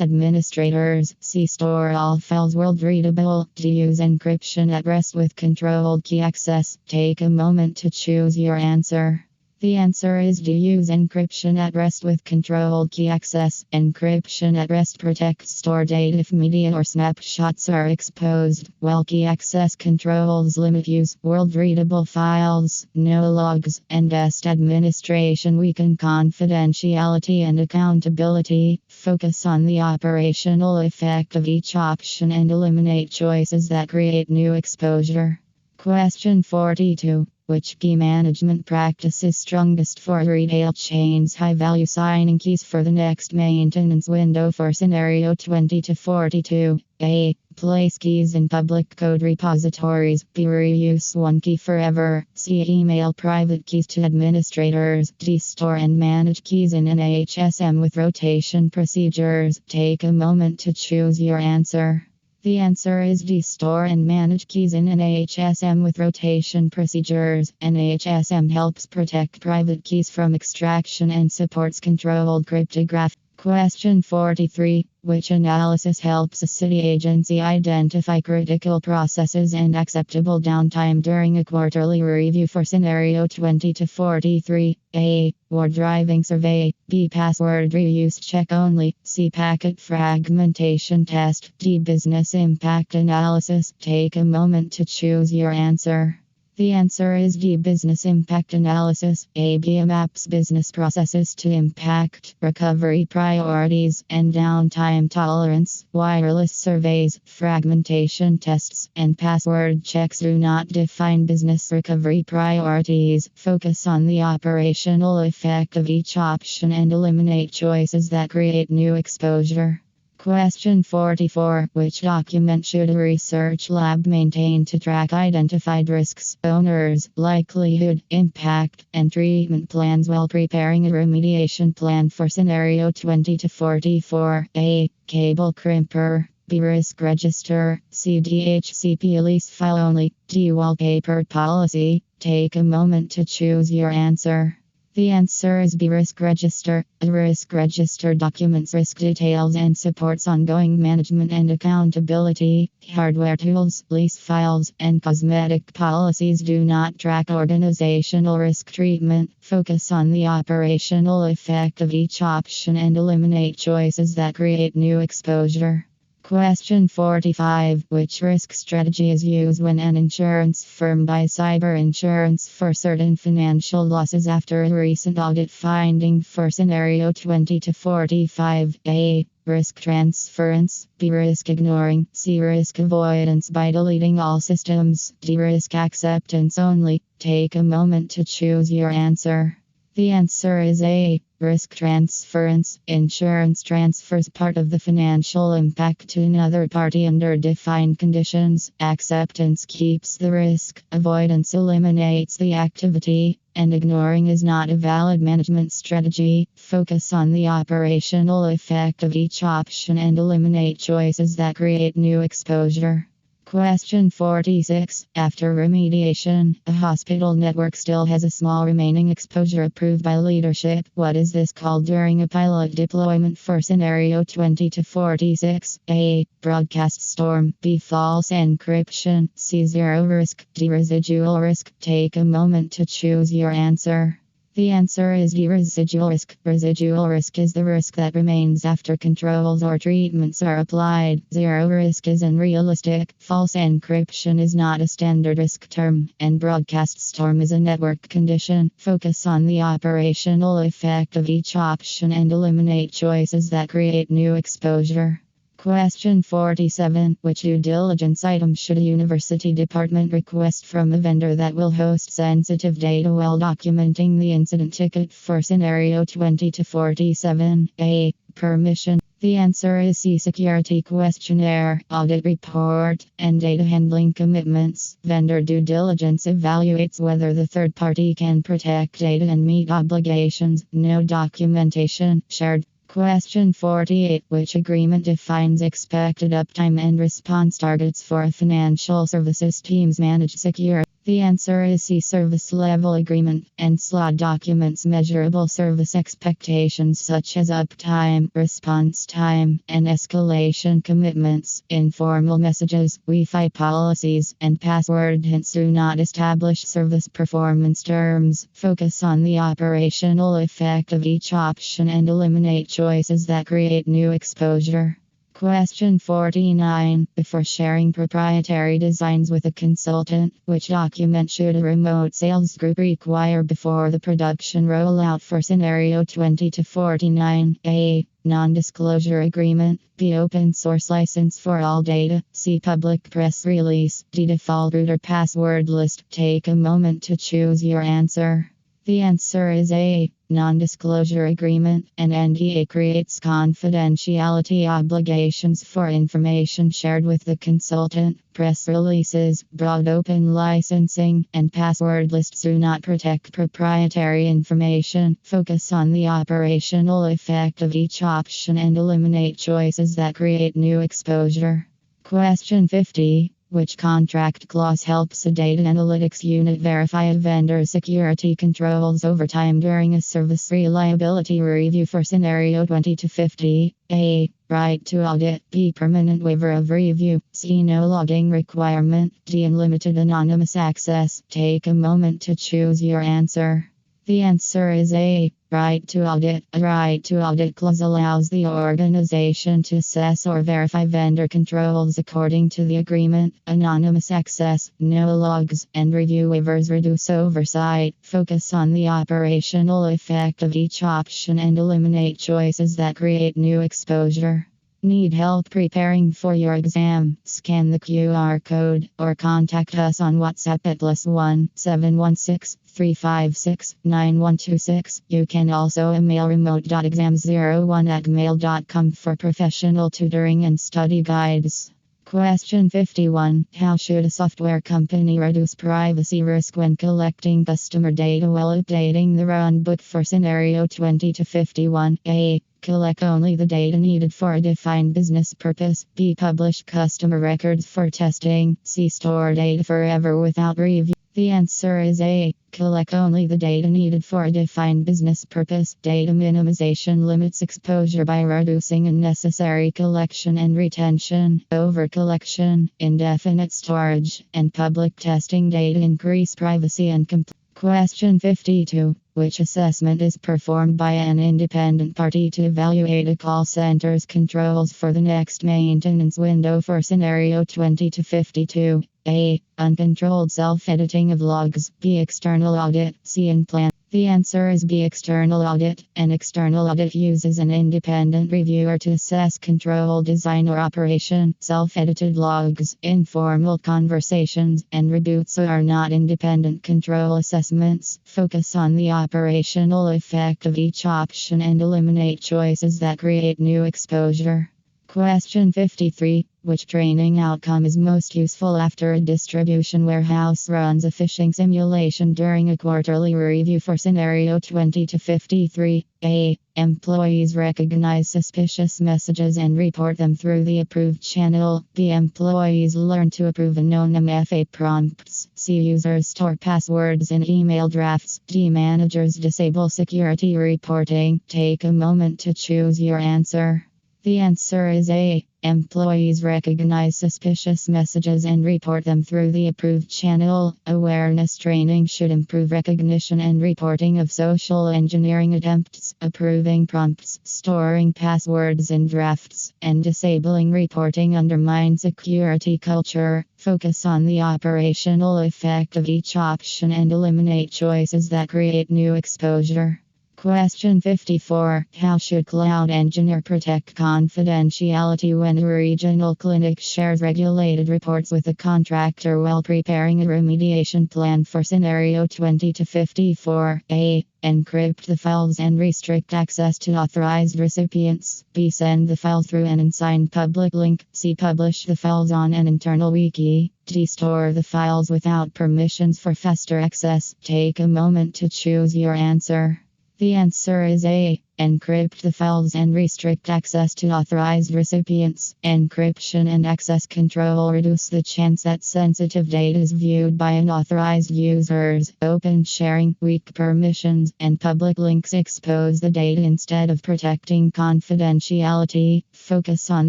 administrators. C. Store all files world readable. D. Use encryption at rest with controlled key access. Take a moment to choose your answer. The answer is D. Use encryption at rest with controlled key access. Encryption at rest protects stored data if media or snapshots are exposed, while key access controls limit use. World readable files, no logs, and guest administration weaken confidentiality and accountability. Focus on the operational effect of each option and eliminate choices that create new exposure. Question 42. Which key management practice is strongest for retail chains? High value signing keys for the next maintenance window for scenario 20 to 42. A. Place keys in public code repositories. B. Reuse one key forever. C. Email private keys to administrators. D. Store and manage keys in an HSM with rotation procedures. Take a moment to choose your answer. The answer is D. Store and manage keys in an HSM with rotation procedures. An HSM helps protect private keys from extraction and supports controlled cryptography. Question 43. Which analysis helps a city agency identify critical processes and acceptable downtime during a quarterly review for scenario 20 to 43? A. Ward driving survey. B. Password reuse check only. C. Packet fragmentation test. D. Business impact analysis. Take a moment to choose your answer. The answer is D. Business impact analysis. ABA maps business processes to impact, recovery priorities, and downtime tolerance. Wireless surveys, fragmentation tests, and password checks do not define business recovery priorities. Focus on the operational effect of each option and eliminate choices that create new exposure. Question 44. Which document should a research lab maintain to track identified risks, owners, likelihood, impact, and treatment plans while preparing a remediation plan for scenario 20 to 44? A. Cable crimper. B. Risk register. C. DHCP lease file only. D. Wallpaper policy. Take a moment to choose your answer. The answer is B. Risk register. A risk register documents risk details and supports ongoing management and accountability. Hardware tools, lease files, and cosmetic policies do not track organizational risk treatment. Focus on the operational effect of each option and eliminate choices that create new exposure. Question 45. Which risk strategy is used when an insurance firm buys cyber insurance for certain financial losses after a recent audit finding for scenario 20 to 45? A. Risk transference. B. Risk ignoring. C. Risk avoidance by deleting all systems. D. Risk acceptance only. Take a moment to choose your answer. The answer is A. Risk transference. Insurance transfers part of the financial impact to another party under defined conditions. Acceptance keeps the risk. Avoidance eliminates the activity. And ignoring is not a valid management strategy. Focus on the operational effect of each option and eliminate choices that create new exposure. Question 46. After remediation, a hospital network still has a small remaining exposure approved by leadership. What is this called during a pilot deployment for scenario 20 to 46? A. Broadcast storm. B. False encryption. C. Zero risk. D. Residual risk. Take a moment to choose your answer. The answer is D. Residual risk. Residual risk is the risk that remains after controls or treatments are applied. Zero risk is unrealistic. False encryption is not a standard risk term. And broadcast storm is a network condition. Focus on the operational effect of each option and eliminate choices that create new exposure. Question 47. Which due diligence item should a university department request from a vendor that will host sensitive data while documenting the incident ticket for scenario 20 to 47? A. Permission. The answer is C. Security questionnaire, audit report, and data handling commitments. Vendor due diligence evaluates whether the third party can protect data and meet obligations. No documentation shared. Question 48. Which agreement defines expected uptime and response targets for financial services teams managed security? The answer is C. Service level agreement. And SLA documents measurable service expectations such as uptime, response time, and escalation commitments. Informal messages, Wi-Fi policies, and password hints do not establish service performance terms. Focus on the operational effect of each option and eliminate choices that create new exposure. Question 49. Before sharing proprietary designs with a consultant, which document should a remote sales group require before the production rollout for scenario 20 to 49? A. Non-disclosure agreement. B. Open source license for all data. C. Public press release. D. Default root or password list. Take a moment to choose your answer. The answer is A. Non-disclosure agreement. An NDA creates confidentiality obligations for information shared with the consultant. Press releases, broad open licensing, and password lists do not protect proprietary information. Focus on the operational effect of each option and eliminate choices that create new exposure. Question 50. Which contract clause helps a data analytics unit verify a vendor's security controls over time during a service reliability review for scenario 20 to 50? A. Right to audit. B. Permanent waiver of review. C. No logging requirement. D. Unlimited anonymous access. Take a moment to choose your answer. The answer is A. Right to audit. A right to audit clause allows the organization to assess or verify vendor controls according to the agreement. Anonymous access, no logs, and review waivers reduce oversight. Focus on the operational effect of each option and eliminate choices that create new exposure. Need help preparing for your exam? Scan the QR code or contact us on WhatsApp at +1 716 356 9126. You can also email remote.exams01@gmail.com for professional tutoring and study guides. Question 51. How should a software company reduce privacy risk when collecting customer data while updating the runbook for scenario 20 to 51? A. Collect only the data needed for a defined business purpose. B. Publish customer records for testing. C. Store data forever without review. The answer is A. Collect only the data needed for a defined business purpose. Data minimization limits exposure by reducing unnecessary collection and retention. Over collection, indefinite storage, and public testing data increase privacy and compliance. Question 52. Which assessment is performed by an independent party to evaluate a call center's controls for the next maintenance window for scenario 20 to 52? A. Uncontrolled self-editing of logs. B. External audit. C. Implant. The answer is B. External audit. An external audit uses an independent reviewer to assess control design or operation. Self-edited logs, informal conversations, and reboots are not independent control assessments. Focus on the operational effect of each option and eliminate choices that create new exposure. Question 53. Which training outcome is most useful after a distribution warehouse runs a phishing simulation during a quarterly review for scenario 20 to 53? A. Employees recognize suspicious messages and report them through the approved channel. B. Employees learn to approve unknown MFA prompts. C. Users store passwords in email drafts. D. Managers disable security reporting. Take a moment to choose your answer. The answer is A. Employees recognize suspicious messages and report them through the approved channel. Awareness training should improve recognition and reporting of social engineering attempts. Approving prompts, storing passwords in drafts, and disabling reporting undermine security culture. Focus on the operational effect of each option and eliminate choices that create new exposure. Question 54. How should cloud engineer protect confidentiality when a regional clinic shares regulated reports with a contractor while preparing a remediation plan for scenario 20 to 54? A. Encrypt the files and restrict access to authorized recipients. B. Send the file through an unsigned public link. C. Publish the files on an internal wiki. D. Store the files without permissions for faster access. Take a moment to choose your answer. The answer is A. Encrypt the files and restrict access to authorized recipients. Encryption and access control reduce the chance that sensitive data is viewed by unauthorized users. Open sharing, weak permissions, and public links expose the data instead of protecting confidentiality. Focus on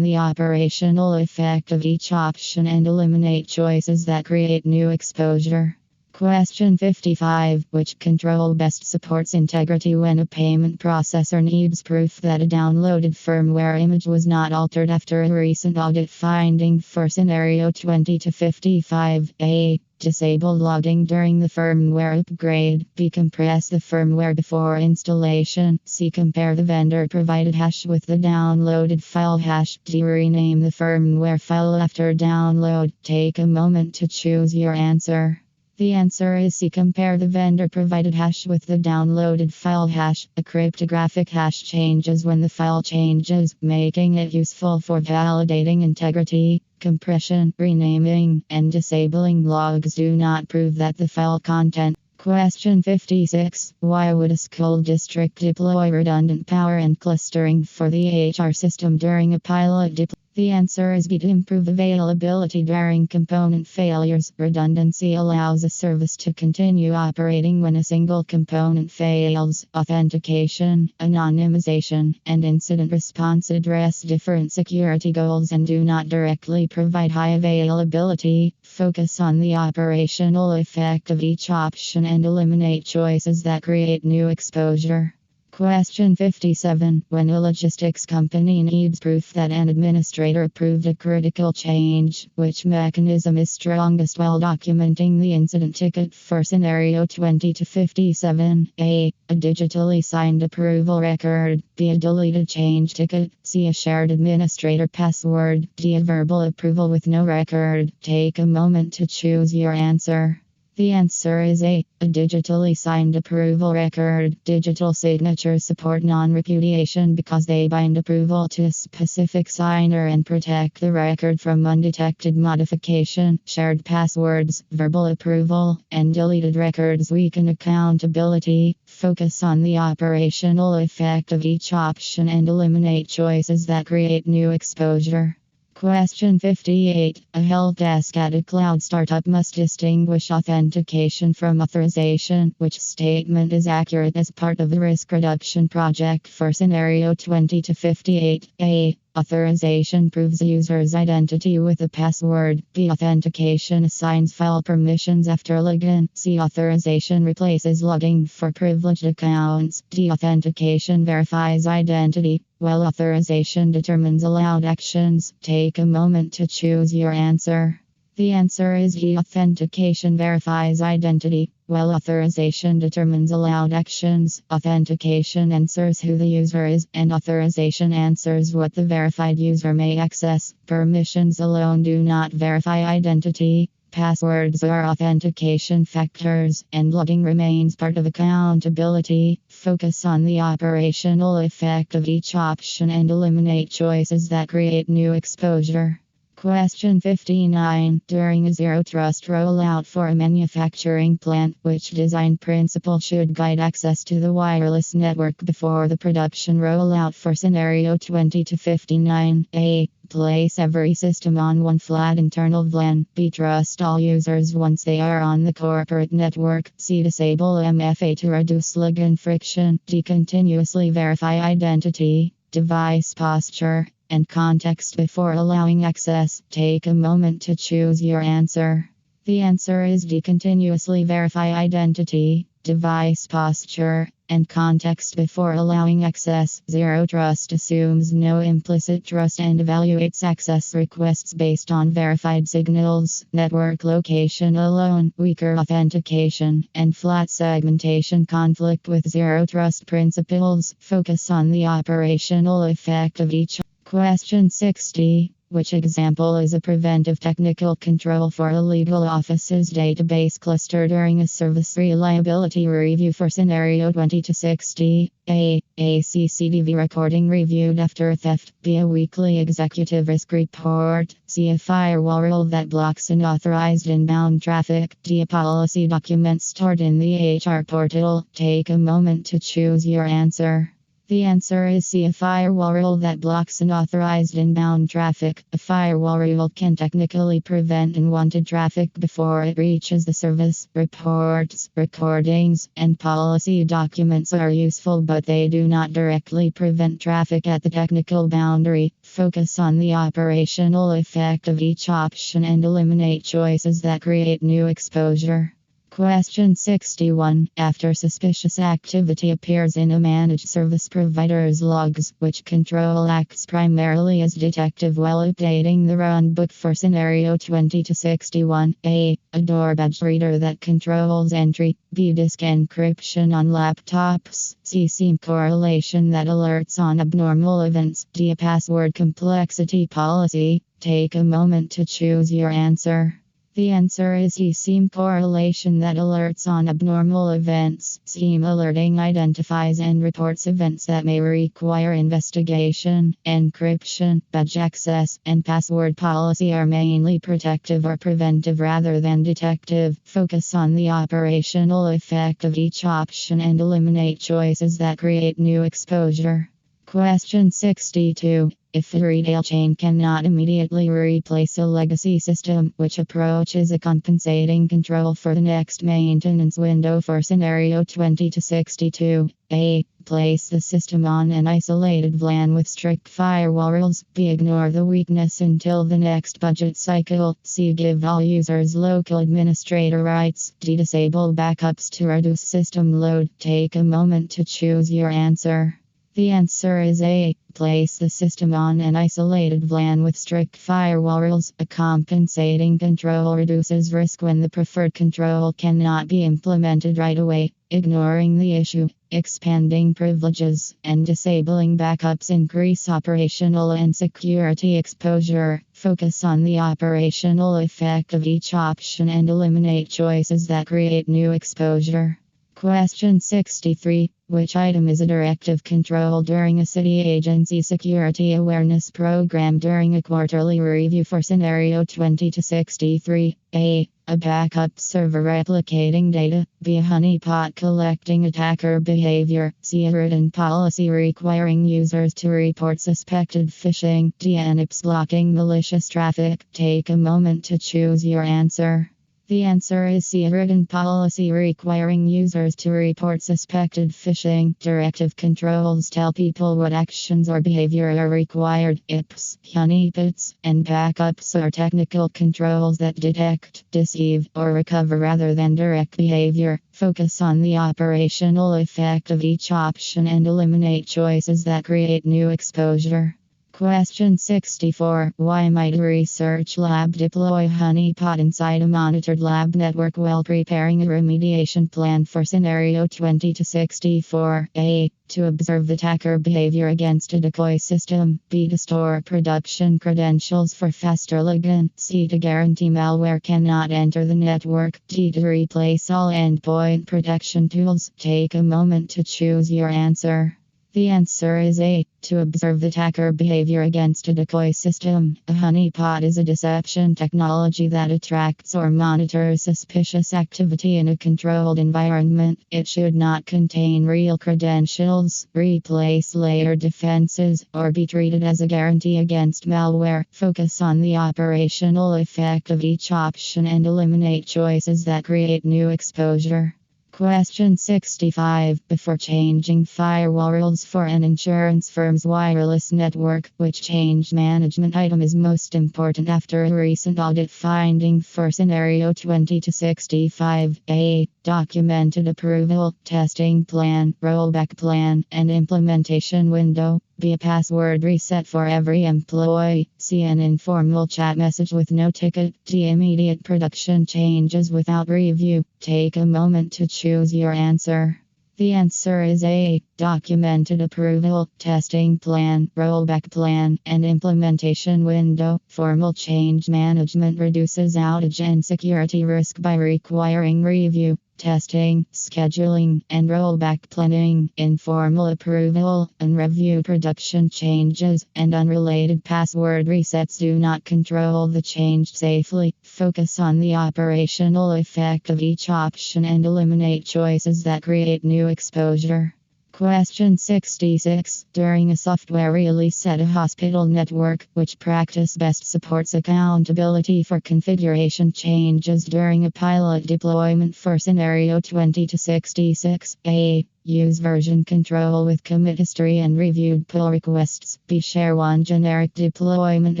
the operational effect of each option and eliminate choices that create new exposure. Question 55. Which control best supports integrity when a payment processor needs proof that a downloaded firmware image was not altered after a recent audit finding for scenario 20 to 55? A. Disable logging during the firmware upgrade. B. Compress the firmware before installation. C. Compare the vendor provided hash with the downloaded file hash. D. Rename the firmware file after download. Take a moment to choose your answer. The answer is C. Compare the vendor provided hash with the downloaded file hash. A cryptographic hash changes when the file changes, making it useful for validating integrity. Compression, renaming, and disabling logs do not prove that the file content. Question 56. Why would a school district deploy redundant power and clustering for the HR system during a pilot deployment? The answer is B. To improve availability during component failures. Redundancy allows a service to continue operating when a single component fails. Authentication, anonymization, and incident response address different security goals and do not directly provide high availability. Focus on the operational effect of each option and eliminate choices that create new exposure. Question 57. When a logistics company needs proof that an administrator approved a critical change, which mechanism is strongest while documenting the incident ticket? For scenario 20 to 57, A. A digitally signed approval record. B. A deleted change ticket. C. A shared administrator password. D. A verbal approval with no record. Take a moment to choose your answer. The answer is A. A digitally signed approval record. Digital signatures support non-repudiation because they bind approval to a specific signer and protect the record from undetected modification. Shared passwords, verbal approval, and deleted records weaken accountability. Focus on the operational effect of each option and eliminate choices that create new exposure. Question 58. A help desk at a cloud startup must distinguish authentication from authorization. Which statement is accurate as part of a risk reduction project? For scenario 20 to 58, A. Authorization proves a user's identity with a password. B. Authentication assigns file permissions after login. C. Authorization replaces logging for privileged accounts. D. Authentication verifies identity, while authorization determines allowed actions. Take a moment to choose your answer. The answer is D. Authentication verifies identity, while authorization determines allowed actions. Authentication answers who the user is, and authorization answers what the verified user may access. Permissions alone do not verify identity. Passwords are authentication factors, and logging remains part of accountability. Focus on the operational effect of each option and eliminate choices that create new exposure. Question 59. During a zero trust rollout for a manufacturing plant, which design principle should guide access to the wireless network before the production rollout? For scenario 20 to 59, A. Place every system on one flat internal VLAN. B. Trust all users once they are on the corporate network. C. Disable MFA to reduce login friction. D. Continuously verify identity, device posture, and context before allowing access. Take a moment to choose your answer. The answer is D. Continuously verify identity, device posture, and context before allowing access. Zero Trust assumes no implicit trust and evaluates access requests based on verified signals. Network location alone, weaker authentication, and flat segmentation conflict with Zero Trust principles. Focus on the operational effect of each. Question 60. Which example is a preventive technical control for a legal office's database cluster during a service reliability review? For scenario 20 to 60, A. A CCTV recording reviewed after theft. B. A weekly executive risk report. C. A firewall rule that blocks unauthorized inbound traffic. D. A policy document stored in the HR portal. Take a moment to choose your answer. The answer is C. A firewall rule that blocks unauthorized inbound traffic. A firewall rule can technically prevent unwanted traffic before it reaches the service. Reports, recordings, and policy documents are useful, but they do not directly prevent traffic at the technical boundary. Focus on the operational effect of each option and eliminate choices that create new exposure. Question 61. After suspicious activity appears in a managed service provider's logs, which control acts primarily as detective while updating the runbook? For scenario 20 to 61, A. A door badge reader that controls entry. B. Disk encryption on laptops. C. SIM correlation that alerts on abnormal events. D. A password complexity policy. Take a moment to choose your answer. The answer is C. SIM correlation that alerts on abnormal events. SIM alerting identifies and reports events that may require investigation. Encryption, badge access, and password policy are mainly protective or preventive rather than detective. Focus on the operational effect of each option and eliminate choices that create new exposure. Question 62. If a retail chain cannot immediately replace a legacy system, which approach is a compensating control for the next maintenance window for scenario 20 to 62? A. Place the system on an isolated VLAN with strict firewall rules. B. Ignore the weakness until the next budget cycle. C. Give all users local administrator rights. D. Disable backups to reduce system load. Take a moment to choose your answer. The answer is A. Place the system on an isolated VLAN with strict firewall rules. A compensating control reduces risk when the preferred control cannot be implemented right away. Ignoring the issue, expanding privileges, and disabling backups increase operational and security exposure. Focus on the operational effect of each option and eliminate choices that create new exposure. Question 63. Which item is a directive control during a city agency security awareness program during a quarterly review for scenario 20 to 63? A. A backup server replicating data. B. A honeypot collecting attacker behavior. C. A written policy requiring users to report suspected phishing. D. Anips blocking malicious traffic. Take a moment to choose your answer. The answer is C. A written policy requiring users to report suspected phishing. Directive controls tell people what actions or behavior are required. IPs, honeypots, and backups are technical controls that detect, deceive, or recover rather than direct behavior. Focus on the operational effect of each option and eliminate choices that create new exposure. Question 64. Why might a research lab deploy honeypot inside a monitored lab network while preparing a remediation plan for scenario 20 to 64? A. To observe attacker behavior against a decoy system. B. To store production credentials for faster login. C. To guarantee malware cannot enter the network. D. To replace all endpoint protection tools. Take a moment to choose your answer. The answer is A. To observe attacker behavior against a decoy system. A honeypot is a deception technology that attracts or monitors suspicious activity in a controlled environment. It should not contain real credentials, replace layered defenses, or be treated as a guarantee against malware. Focus on the operational effect of each option and eliminate choices that create new exposure. Question 65. Before changing firewall rules for an insurance firm's wireless network, which change management item is most important after a recent audit finding for scenario 20 to 65? A. Documented approval, testing plan, rollback plan, and implementation window. B. A password reset for every employee. C. An informal chat message with no ticket. D. Immediate production changes without review. Take a moment to choose your answer. The answer is A. Documented approval, testing plan, rollback plan, and implementation window. Formal change management reduces outage and security risk by requiring review, testing, scheduling, and rollback planning. Informal approval and review production changes and unrelated password resets do not control the change safely. Focus on the operational effect of each option and eliminate choices that create new exposure. Question 66. During a software release at a hospital network, which practice best supports accountability for configuration changes during a pilot deployment for scenario 20 to 66? A. Use version control with commit history and reviewed pull requests. B. Share one generic deployment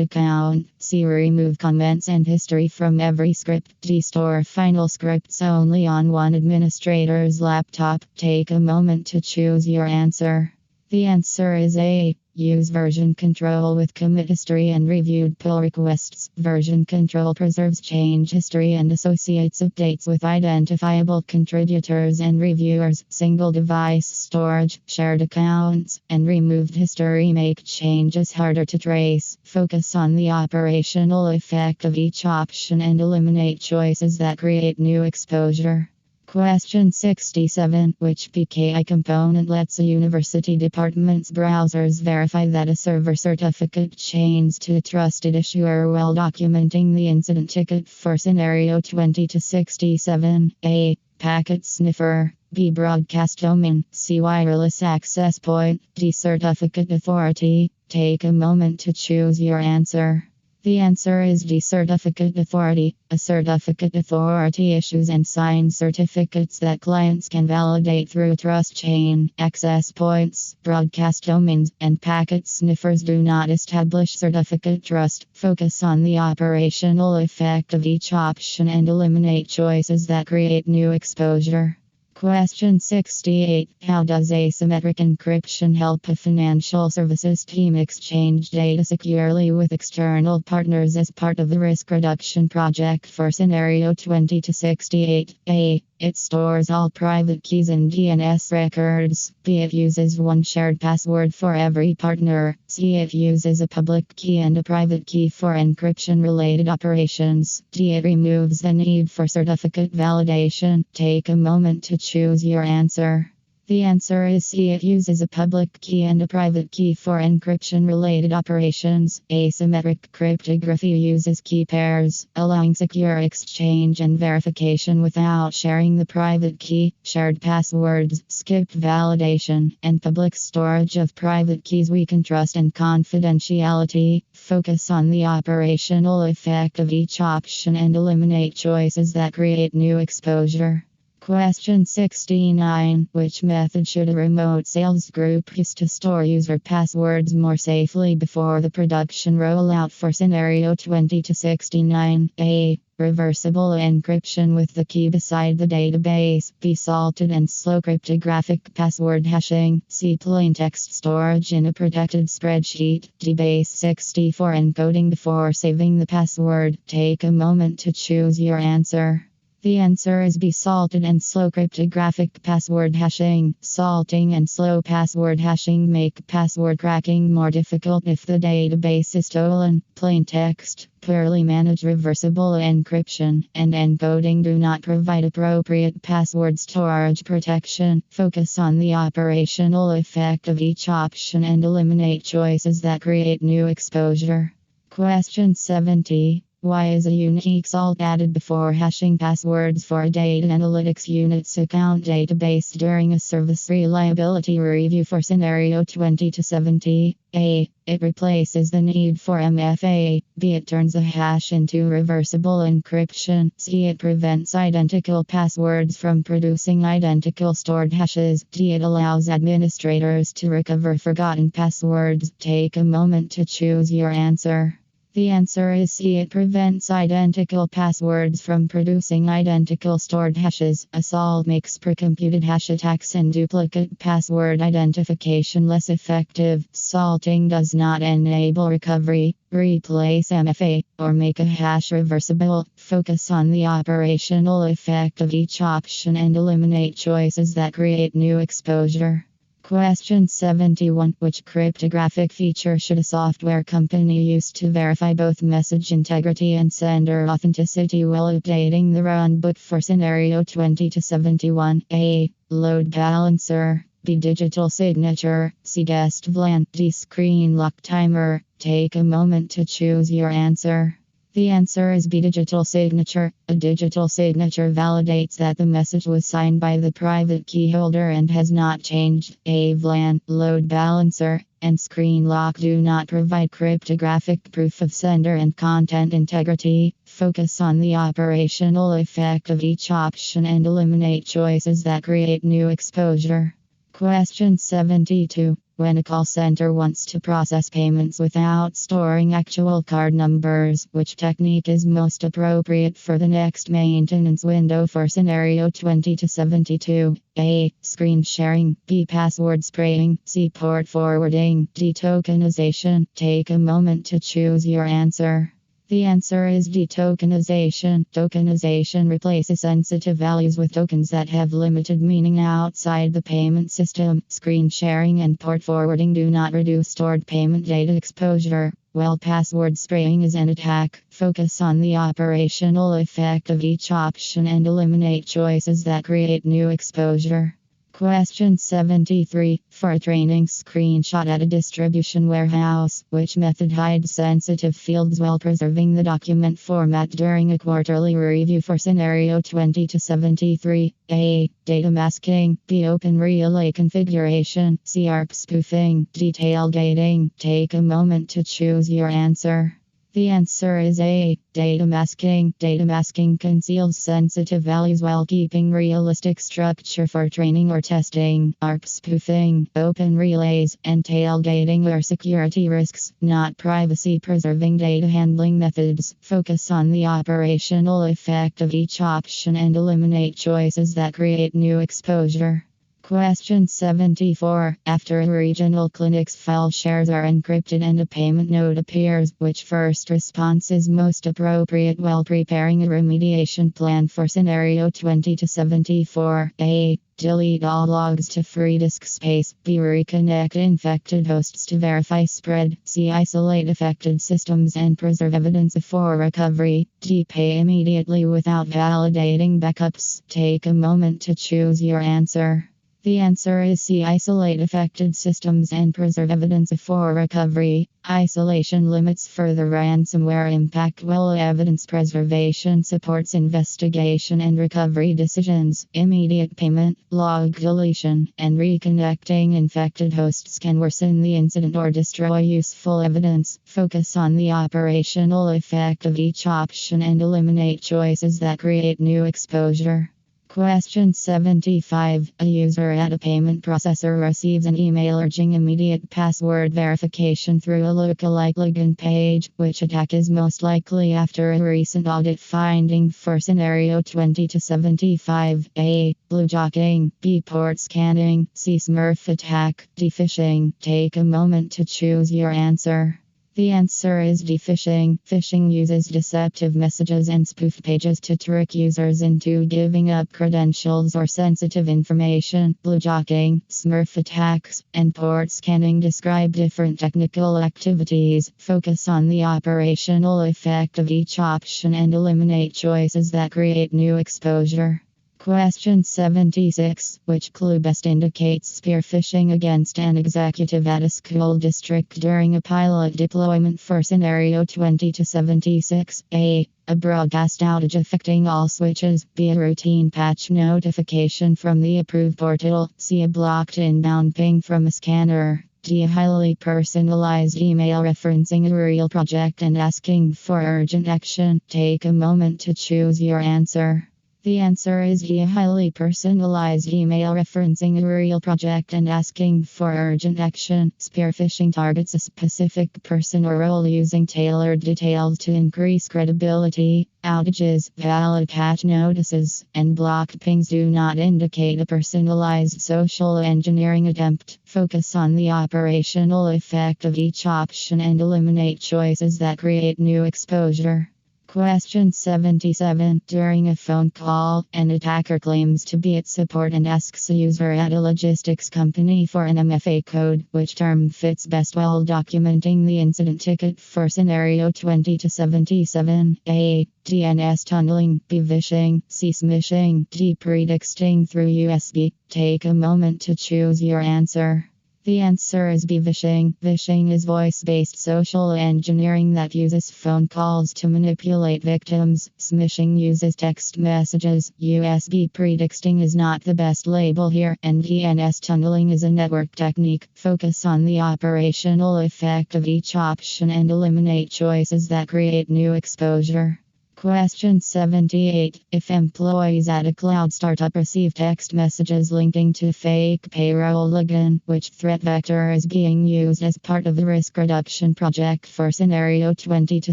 account. C. Remove comments and history from every script. D. Store final scripts only on one administrator's laptop. Take a moment to choose your answer. The answer is A. Use version control with commit history and reviewed pull requests. Version control preserves change history and associates updates with identifiable contributors and reviewers. Single device storage, shared accounts, and removed history make changes harder to trace. Focus on the operational effect of each option and eliminate choices that create new exposure. Question 67. Which PKI component lets a university department's browsers verify that a server certificate chains to a trusted issuer while documenting the incident ticket for scenario 20 to 67? A. Packet sniffer. B. Broadcast domain. C. Wireless access point. D. Certificate authority. Take a moment to choose your answer. The answer is D. Certificate authority. A certificate authority issues and signs certificates that clients can validate through trust chain. Access points, broadcast domains, and packet sniffers do not establish certificate trust. Focus on the operational effect of each option and eliminate choices that create new exposure. Question 68. How does asymmetric encryption help a financial services team exchange data securely with external partners as part of the risk reduction project for scenario 20 to 68? A. It stores all private keys in DNS records. B. It uses one shared password for every partner. C. It uses a public key and a private key for encryption-related operations. D. It removes the need for certificate validation. Take a moment to choose your answer. The answer is C. It uses a public key and a private key for encryption-related operations. Asymmetric cryptography uses key pairs, allowing secure exchange and verification without sharing the private key, shared passwords, skipped validation, and public storage of private keys. Weaken trust and confidentiality. Focus on the operational effect of each option and eliminate choices that create new exposure. Question 69. Which method should a remote sales group use to store user passwords more safely before the production rollout for scenario 20 to 69? A. Reversible encryption with the key beside the database. B. Salted and slow cryptographic password hashing. C. Plain text storage in a protected spreadsheet. D. Base 64 encoding before saving the password. Take a moment to choose your answer. The answer is B. Salted and slow cryptographic password hashing. Salting and slow password hashing make password cracking more difficult if the database is stolen. Plain text, poorly managed reversible encryption, and encoding do not provide appropriate password storage protection. Focus on the operational effect of each option and eliminate choices that create new exposure. Question 70. Why is a unique salt added before hashing passwords for a data analytics unit's account database during a service reliability review for scenario 20 to 70? A. It replaces the need for MFA. B. It turns a hash into reversible encryption. C. It prevents identical passwords from producing identical stored hashes. D. It allows administrators to recover forgotten passwords. Take a moment to choose your answer. The answer is C. It prevents identical passwords from producing identical stored hashes. A salt makes pre-computed hash attacks and duplicate password identification less effective. Salting does not enable recovery, replace MFA, or make a hash reversible. Focus on the operational effect of each option and eliminate choices that create new exposure. Question 71. Which cryptographic feature should a software company use to verify both message integrity and sender authenticity while updating the runbook for scenario 20 to 71? A. Load balancer. B. Digital signature. C. Guest VLAN. D. Screen lock timer. Take a moment to choose your answer. The answer is B. Digital signature. A digital signature validates that the message was signed by the private key holder and has not changed. A. VLAN, load balancer, and screen lock do not provide cryptographic proof of sender and content integrity. Focus on the operational effect of each option and eliminate choices that create new exposure. Question 72. When a call center wants to process payments without storing actual card numbers, which technique is most appropriate for the next maintenance window for scenario 20 to 72? A. Screen sharing. B. Password spraying. C. Port forwarding. D. Tokenization. Take a moment to choose your answer. The answer is D. Tokenization. Tokenization replaces sensitive values with tokens that have limited meaning outside the payment system. Screen sharing and port forwarding do not reduce stored payment data exposure, while password spraying is an attack. Focus on the operational effect of each option and eliminate choices that create new exposure. Question 73. For a training screenshot at a distribution warehouse, which method hides sensitive fields while preserving the document format during a quarterly review for scenario 20 to 73? A. Data masking. B. Open relay configuration. C. ARP spoofing. D. Tailgating. Take a moment to choose your answer. The answer is A. Data masking. Data masking conceals sensitive values while keeping realistic structure for training or testing. ARP spoofing, open relays, and tailgating are security risks, not privacy-preserving data handling methods. Focus on the operational effect of each option and eliminate choices that create new exposure. Question 74. After a regional clinic's file shares are encrypted and a payment note appears, which first response is most appropriate while preparing a remediation plan for scenario 20 to 74? A. Delete all logs to free disk space. B. Reconnect infected hosts to verify spread. C. Isolate affected systems and preserve evidence for recovery. D. Pay immediately without validating backups. Take a moment to choose your answer. The answer is C. Isolate affected systems and preserve evidence for recovery. Isolation limits further ransomware impact, while evidence preservation supports investigation and recovery decisions. Immediate payment, log deletion, and reconnecting infected hosts can worsen the incident or destroy useful evidence. Focus on the operational effect of each option and eliminate choices that create new exposure. Question 75. A user at a payment processor receives an email urging immediate password verification through a lookalike login page. Which attack is most likely after a recent audit finding for scenario 20 to 75? A. Bluejacking. B. Port scanning. C. Smurf attack. D. Phishing. Take a moment to choose your answer. The answer is D. Phishing. Phishing uses deceptive messages and spoof pages to trick users into giving up credentials or sensitive information. Bluejacking, Smurf attacks, and port scanning describe different technical activities. Focus on the operational effect of each option and eliminate choices that create new exposure. Question 76. Which clue best indicates spear phishing against an executive at a school district during a pilot deployment for scenario 20 to 76? A. A broadcast outage affecting all switches. B. A routine patch notification from the approved portal. C. A blocked inbound ping from a scanner. D. A highly personalized email referencing a real project and asking for urgent action. Take a moment to choose your answer. The answer is D. A highly personalized email referencing a real project and asking for urgent action. Spear phishing targets a specific person or role using tailored details to increase credibility. Outages, valid patch notices, and blocked pings do not indicate a personalized social engineering attempt. Focus on the operational effect of each option and eliminate choices that create new exposure. Question 77. During a phone call, an attacker claims to be at support and asks a user at a logistics company for an MFA code. Which term fits best while documenting the incident ticket for scenario 20 to 77? A. DNS tunneling. B. Phishing. C. Smishing. D. Predexting through USB. Take a moment to choose your answer. The answer is B. Phishing. Phishing is voice-based social engineering that uses phone calls to manipulate victims. Smishing uses text messages. USB predexting is not the best label here, and DNS tunneling is a network technique. Focus on the operational effect of each option and eliminate choices that create new exposure. Question 78. If employees at a cloud startup receive text messages linking to fake payroll login, which threat vector is being used as part of the risk reduction project for scenario 20 to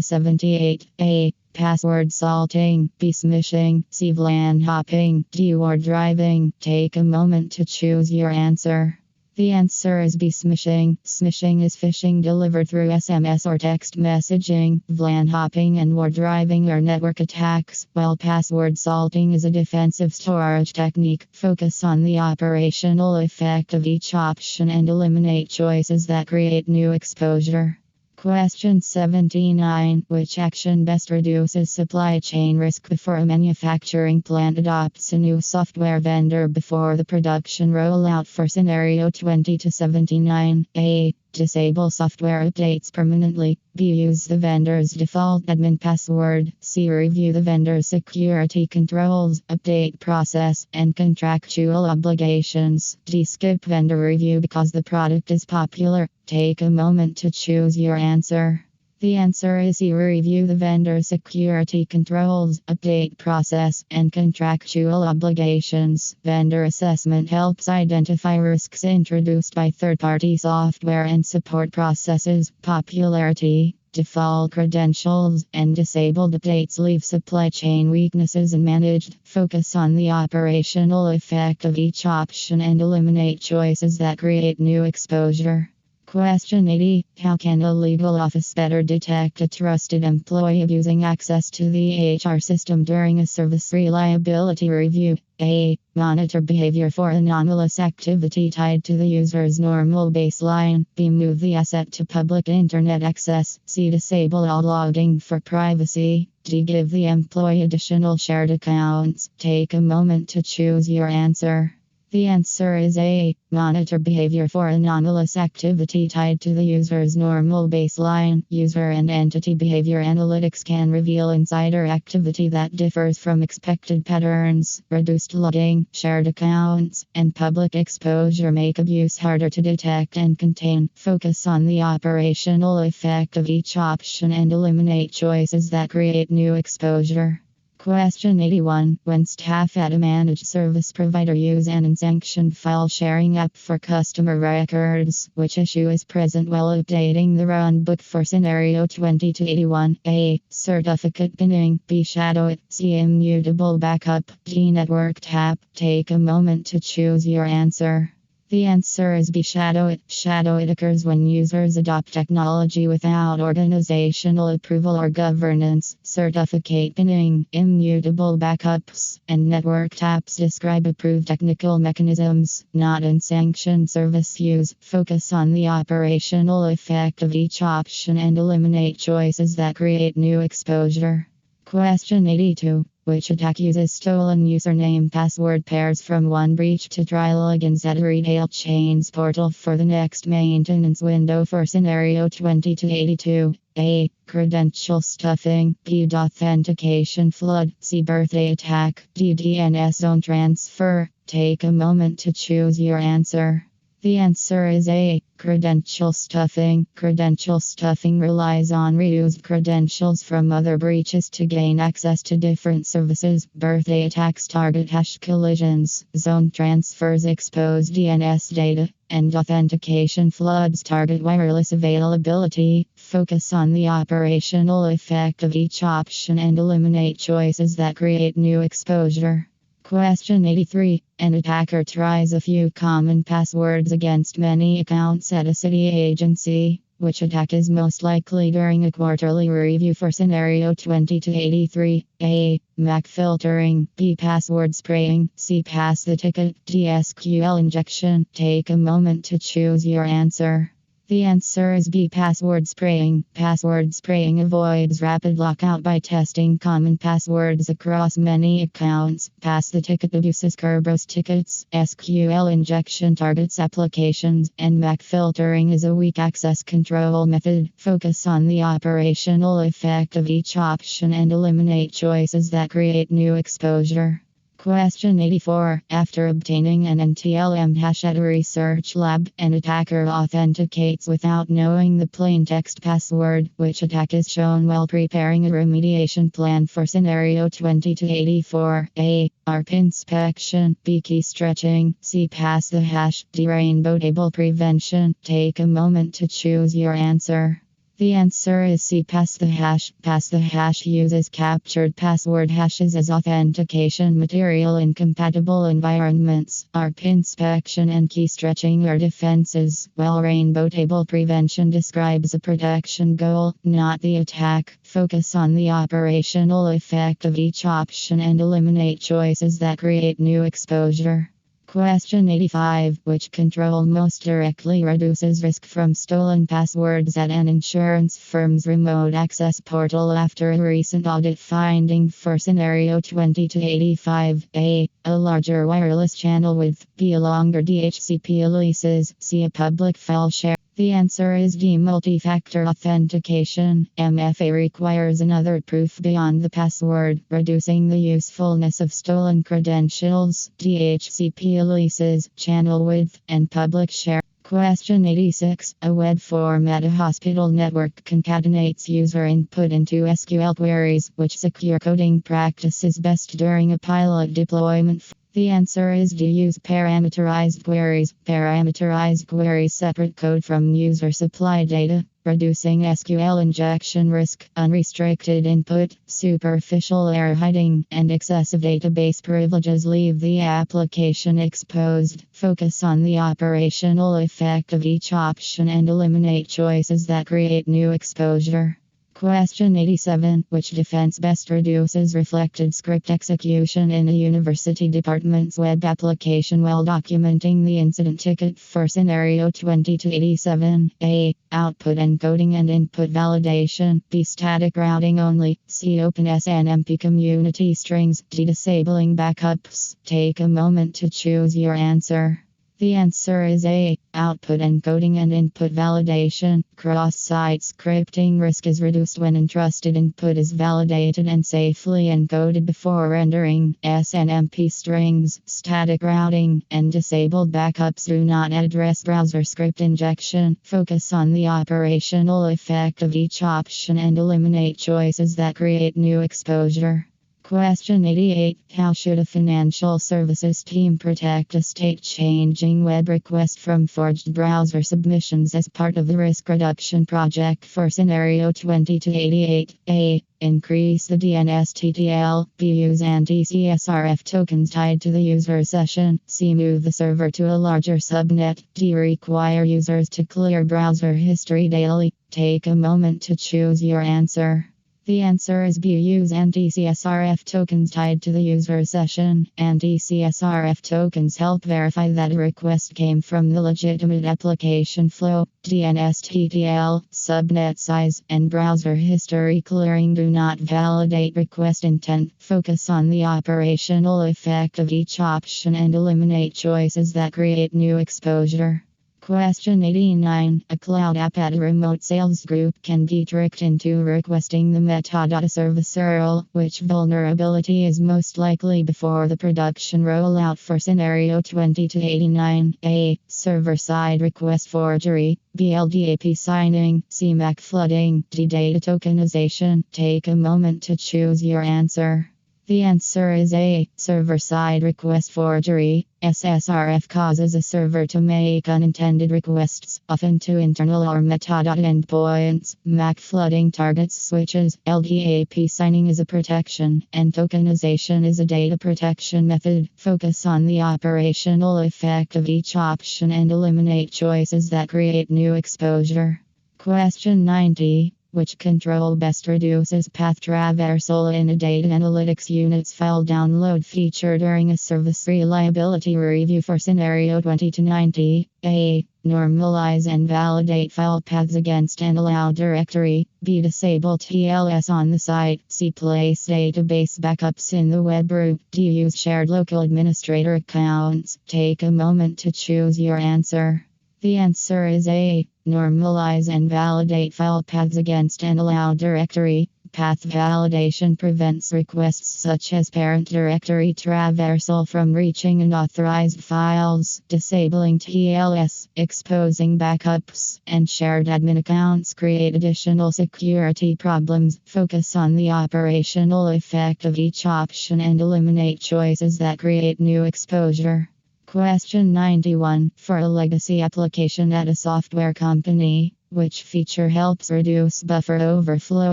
78? A. Password salting. B. Smishing. C. VLAN hopping. D. Ward driving. Take a moment to choose your answer. The answer is B. Smishing. Smishing is phishing delivered through SMS or text messaging. VLAN hopping and ward driving are network attacks, while password salting is a defensive storage technique. Focus on the operational effect of each option and eliminate choices that create new exposure. Question 79. Which action best reduces supply chain risk before a manufacturing plant adopts a new software vendor before the production rollout for scenario 20 to 79? A. Disable software updates permanently. B. Use the vendor's default admin password. C. Review the vendor's security controls, update process, and contractual obligations. D. Skip vendor review because the product is popular. Take a moment to choose your answer. The answer is C. Review the vendor's security controls, update process, and contractual obligations. Vendor assessment helps identify risks introduced by third-party software and support processes. Popularity, default credentials, and disabled updates leave supply chain weaknesses unmanaged. Focus on the operational effect of each option and eliminate choices that create new exposure. Question 80. How can a legal office better detect a trusted employee abusing access to the HR system during a service reliability review? A. Monitor behavior for anomalous activity tied to the user's normal baseline. B. Move the asset to public internet access. C. Disable all logging for privacy. D. Give the employee additional shared accounts. Take a moment to choose your answer. The answer is A. Monitor behavior for anomalous activity tied to the user's normal baseline. User and entity behavior analytics can reveal insider activity that differs from expected patterns. Reduced logging, shared accounts, and public exposure make abuse harder to detect and contain. Focus on the operational effect of each option and eliminate choices that create new exposure. Question 81. When staff at a managed service provider use an unsanctioned file sharing app for customer records, which issue is present while updating the runbook for scenario 20 to 81? A. Certificate pinning. B. Shadow it. C. Immutable backup. D. Network tap. Take a moment to choose your answer. The answer is B. Shadow it. Shadow it occurs when users adopt technology without organizational approval or governance. Certificate pinning, immutable backups, and network taps describe approved technical mechanisms, not unsanctioned service use. Focus on the operational effect of each option and eliminate choices that create new exposure. Question 82. Which attack uses stolen username password pairs from one breach to try logins at a retail chain's portal for the next maintenance window for scenario 20 to 82? A. Credential stuffing. B. Authentication flood. C. Birthday attack. D. DNS zone transfer. Take a moment to choose your answer. The answer is A. Credential stuffing. Credential stuffing relies on reused credentials from other breaches to gain access to different services. Birthday attacks target hash collisions. Zone transfers expose DNS data. And authentication floods target wireless availability. Focus on the operational effect of each option and eliminate choices that create new exposure. Question 83. An attacker tries a few common passwords against many accounts at a city agency. Which attack is most likely during a quarterly review for scenario 20 to 83? A. MAC filtering. B. Password spraying. C. Pass the ticket. D. SQL injection. Take a moment to choose your answer. The answer is B. Password spraying. Password spraying avoids rapid lockout by testing common passwords across many accounts. Pass the ticket abuses Kerberos tickets. SQL injection targets applications. And MAC filtering is a weak access control method. Focus on the operational effect of each option and eliminate choices that create new exposure. Question 84. After obtaining an NTLM hash at a research lab, an attacker authenticates without knowing the plaintext password. Which attack is shown while preparing a remediation plan for scenario 20 to 84? A. ARP inspection. B. Key stretching. C. Pass the hash. D. Rainbow table prevention. Take a moment to choose your answer. The answer is C. Pass the hash. Pass the hash uses captured password hashes as authentication material in compatible environments. ARP inspection and key stretching are defenses, while rainbow table prevention describes a protection goal, not the attack. Focus on the operational effect of each option and eliminate choices that create new exposure. Question 85. Which control most directly reduces risk from stolen passwords at an insurance firm's remote access portal after a recent audit finding for scenario 20 to 85? A. A larger wireless channel with B. Longer DHCP leases. C. A public file share. The answer is D. Multi-factor authentication. MFA requires another proof beyond the password, reducing the usefulness of stolen credentials. DHCP leases, channel width, and public share. Question 86. A web format. A hospital network concatenates user input into SQL queries. Which secure coding practice is best during a pilot deployment? The answer is D. Use parameterized queries. Parameterized queries separate code from user supply data, reducing SQL injection risk, unrestricted input, superficial error hiding, and excessive database privileges leave the application exposed. Focus on the operational effect of each option and eliminate choices that create new exposure. Question 87. Which defense best reduces reflected script execution in a university department's web application while documenting the incident ticket for scenario 20 to 87? A. Output encoding and input validation. B. Static routing only. C. Open SNMP community strings. D. Disabling backups. Take a moment to choose your answer. The answer is A. Output encoding and input validation. Cross-site scripting risk is reduced when entrusted input is validated and safely encoded before rendering. SNMP strings, static routing, and disabled backups do not address browser script injection. Focus on the operational effect of each option and eliminate choices that create new exposure. Question 88. How should a financial services team protect a state-changing web request from forged browser submissions as part of the risk reduction project for scenario 20 to 88? A. Increase the DNS TTL. B. Use anti-CSRF tokens tied to the user session. C. Move the server to a larger subnet. D. Require users to clear browser history daily. Take a moment to choose your answer. The answer is B. Use anti-CSRF tokens tied to the user session. Anti-CSRF tokens help verify that a request came from the legitimate application flow. DNS TTL, subnet size, and browser history clearing do not validate request intent. Focus on the operational effect of each option and eliminate choices that create new exposure. Question 89. A cloud app at a remote sales group can be tricked into requesting the metadata service URL. Which vulnerability is most likely before the production rollout for scenario 20 to 89? A. Server-side request forgery. B. LDAP signing. C. MAC flooding. D. Data tokenization. Take a moment to choose your answer. The answer is A. Server-side request forgery. SSRF causes a server to make unintended requests, often to internal or metadata endpoints. MAC flooding targets switches. LDAP signing is a protection, and tokenization is a data protection method. Focus on the operational effect of each option and eliminate choices that create new exposure. Question 90. Which control best reduces path traversal in a data analytics unit's file download feature during a service reliability review for scenario 20 to 90? A. Normalize and validate file paths against an allowed directory. B. Disable TLS on the site. C. Place database backups in the web root. D. Use shared local administrator accounts. Take a moment to choose your answer. The answer is A. Normalize and validate file paths against an allowed directory. Path validation prevents requests such as parent directory traversal from reaching unauthorized files. Disabling TLS, exposing backups, and shared admin accounts create additional security problems. Focus on the operational effect of each option and eliminate choices that create new exposure. Question 91. For a legacy application at a software company, which feature helps reduce buffer overflow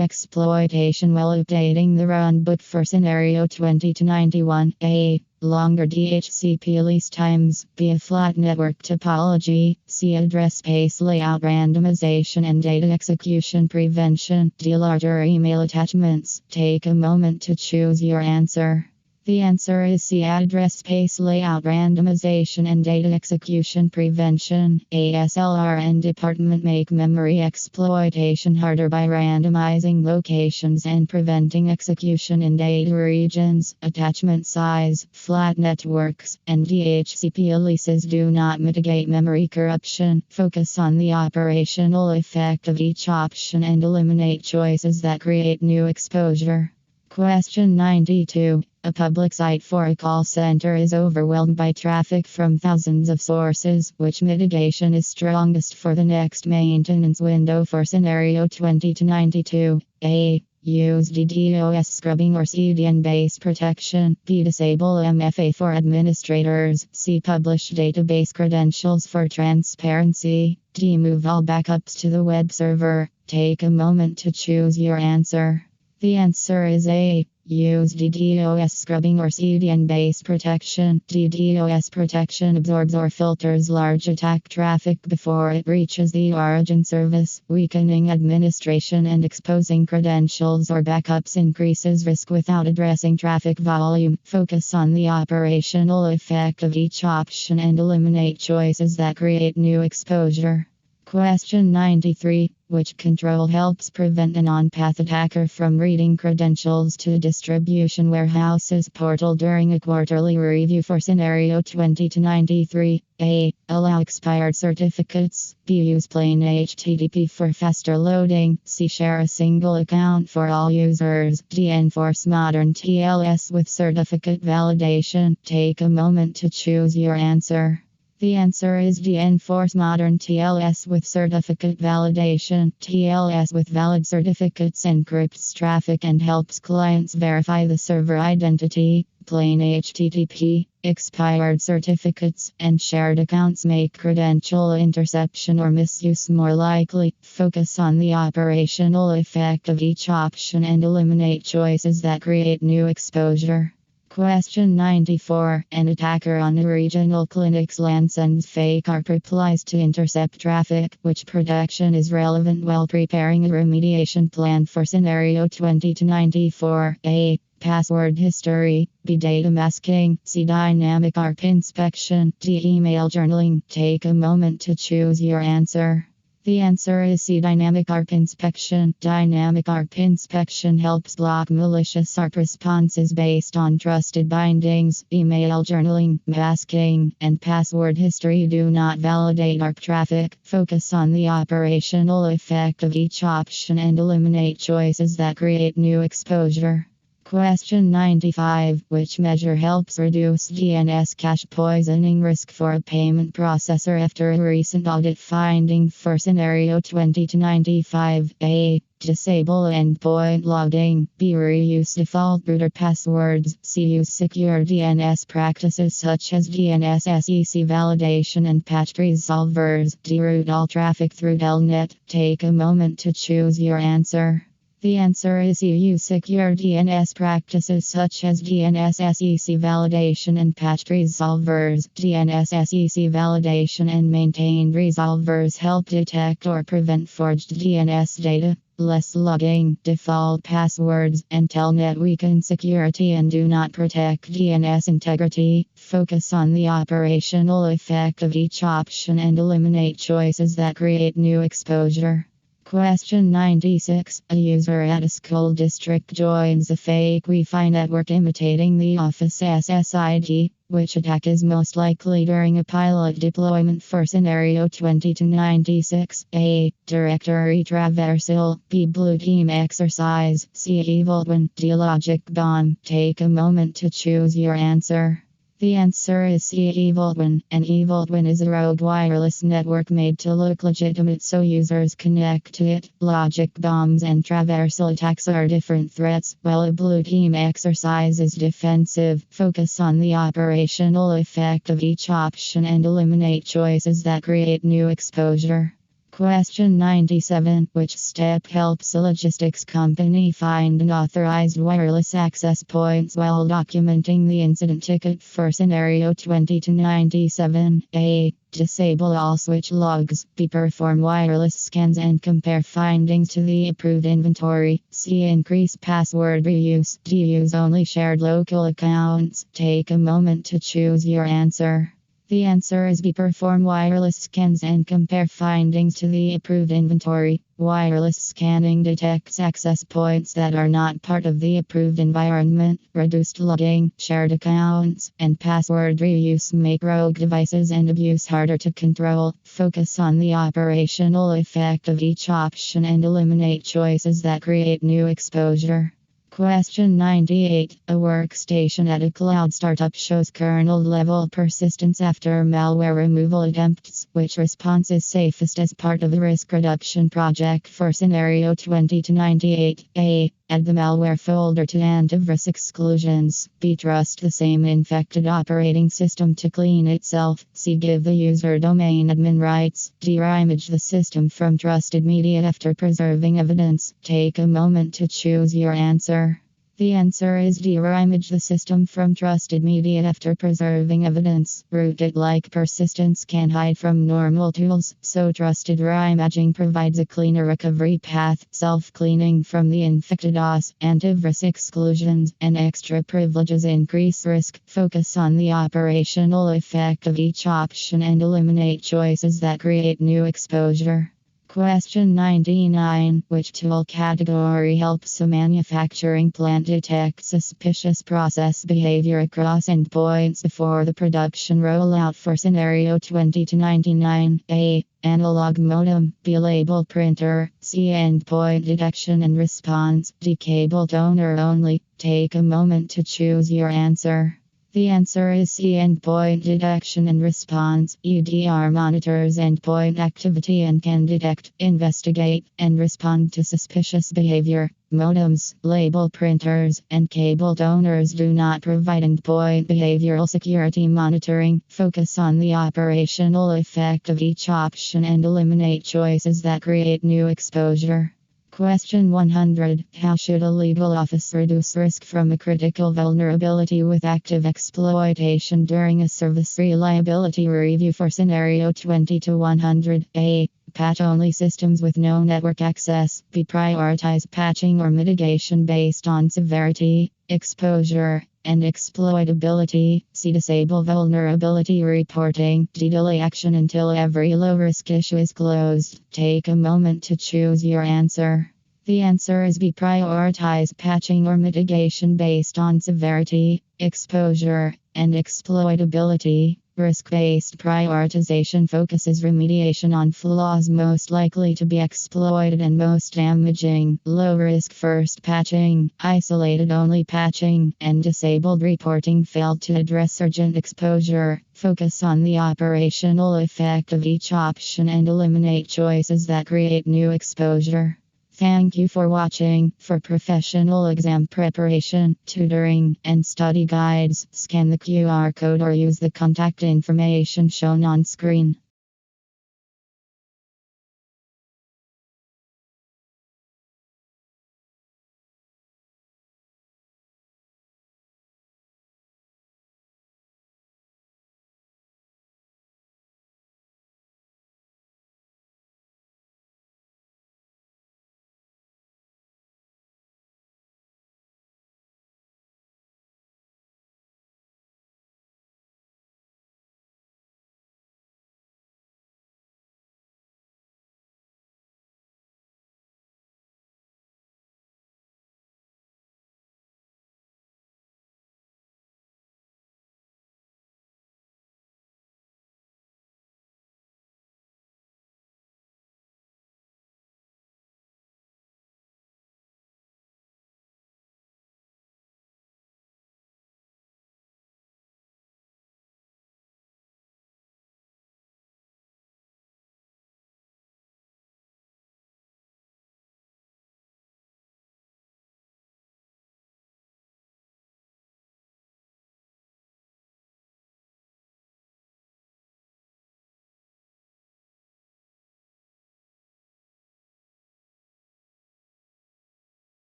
exploitation while updating the runbook for scenario 20 to 91? A. Longer DHCP lease times. B. A flat network topology. C. Address space layout randomization and data execution prevention. D. Larger email attachments. Take a moment to choose your answer. The answer is C. Address space layout randomization and data execution prevention. ASLR and department make memory exploitation harder by randomizing locations and preventing execution in data regions. Attachment size, flat networks, and DHCP releases do not mitigate memory corruption. Focus on the operational effect of each option and eliminate choices that create new exposure. Question 92. A public site for a call center is overwhelmed by traffic from thousands of sources. Which mitigation is strongest for the next maintenance window for scenario 20 to 92? A. Use DDoS scrubbing or CDN-based protection. B. Disable MFA for administrators. C. Publish database credentials for transparency. D. Move all backups to the web server. Take a moment to choose your answer. The answer is A. Use DDoS scrubbing or CDN-based protection. DDoS protection absorbs or filters large attack traffic before it reaches the origin service. Weakening administration and exposing credentials or backups increases risk without addressing traffic volume. Focus on the operational effect of each option and eliminate choices that create new exposure. Question 93. Which control helps prevent an on-path attacker from reading credentials to distribution warehouses portal during a quarterly review for scenario 20 to 93? A. Allow expired certificates. B. Use plain HTTP for faster loading. C. Share a single account for all users. D. Enforce modern TLS with certificate validation. Take a moment to choose your answer. The answer is D. Enforce modern TLS with certificate validation. TLS with valid certificates encrypts traffic and helps clients verify the server identity. Plain HTTP, expired certificates, and shared accounts make credential interception or misuse more likely. Focus on the operational effect of each option and eliminate choices that create new exposure. Question 94. An attacker on a regional clinic's LAN sends fake ARP replies to intercept traffic. Which protection is relevant while preparing a remediation plan for scenario 20 to 94? A. Password history. B. Data masking. C. Dynamic ARP inspection. D. Email journaling. Take a moment to choose your answer. The answer is C. Dynamic ARP inspection. Dynamic ARP inspection helps block malicious ARP responses based on trusted bindings. Email journaling, masking, and password history do not validate ARP traffic. Focus on the operational effect of each option and eliminate choices that create new exposure. Question 95. Which measure helps reduce DNS cache poisoning risk for a payment processor after a recent audit finding for scenario 20 to 95? A. Disable endpoint logging. B. Reuse default router passwords. C. Use secure DNS practices such as DNS SEC validation and patch resolvers. D. Route all traffic through Telnet. Take a moment to choose your answer. The answer is use secure DNS practices such as DNS SEC validation and patched resolvers. DNS SEC validation and maintained resolvers help detect or prevent forged DNS data. Less logging, default passwords, and Telnet weaken security and do not protect DNS integrity. Focus on the operational effect of each option and eliminate choices that create new exposure. Question 96. A user at a school district joins a fake Wi-Fi network imitating the office SSID. Which attack is most likely during a pilot deployment for scenario 20 to 96? A. Directory traversal. B. Blue team exercise. C. Evil twin. D. Logic bomb. Take a moment to choose your answer. The answer is C. Evil twin. An evil twin is a rogue wireless network made to look legitimate so users connect to it. Logic bombs and traversal attacks are different threats, while a blue team exercise is defensive. Focus on the operational effect of each option and eliminate choices that create new exposure. Question 97. Which step helps a logistics company find unauthorized wireless access points while documenting the incident ticket for scenario 20 to 97? A. Disable all switch logs. B. Perform wireless scans and compare findings to the approved inventory. C. Increase password reuse. D. Use only shared local accounts. Take a moment to choose your answer. The answer is B. Perform wireless scans and compare findings to the approved inventory. Wireless scanning detects access points that are not part of the approved environment. Reduced logging, shared accounts, and password reuse make rogue devices and abuse harder to control. Focus on the operational effect of each option and eliminate choices that create new exposure. Question 98. A workstation at a cloud startup shows kernel-level persistence after malware removal attempts. Which response is safest as part of a risk reduction project for scenario 20 to 98? A. Add the malware folder to antivirus exclusions. B. Trust the same infected operating system to clean itself. C. Give the user domain admin rights. D. Reimage the system from trusted media after preserving evidence. Take a moment to choose your answer. The answer is D. Reimage the system from trusted media after preserving evidence. Rootkit-like persistence can hide from normal tools, so trusted reimaging provides a cleaner recovery path. Self-cleaning from the infected OS, antivirus exclusions, and extra privileges increase risk. Focus on the operational effect of each option and eliminate choices that create new exposure. Question 99. Which tool category helps a manufacturing plant detect suspicious process behavior across endpoints before the production rollout for scenario 20 to 99? A. Analog modem. B. Label printer. C. Endpoint detection and response. D. Cable toner only. Take a moment to choose your answer. The answer is C. Endpoint detection and response. EDR monitors endpoint activity and can detect, investigate, and respond to suspicious behavior. Modems, label printers, and cable toners do not provide endpoint behavioral security monitoring. Focus on the operational effect of each option and eliminate choices that create new exposure. Question 100. How should a legal office reduce risk from a critical vulnerability with active exploitation during a service reliability review for scenario 20 to 100? A. Patch only systems with no network access. B. Prioritize patching or mitigation based on severity, exposure, and exploitability. C. Disable vulnerability reporting. D. Delay action until every low-risk issue is closed. Take a moment to choose your answer. The answer is B. Prioritize patching or mitigation based on severity, exposure, and exploitability. Risk-based prioritization focuses remediation on flaws most likely to be exploited and most damaging. Low-risk first patching, isolated only patching, and disabled reporting failed to address urgent exposure. Focus on the operational effect of each option and eliminate choices that create new exposure. Thank you for watching. For professional exam preparation, tutoring, and study guides, scan the QR code or use the contact information shown on screen.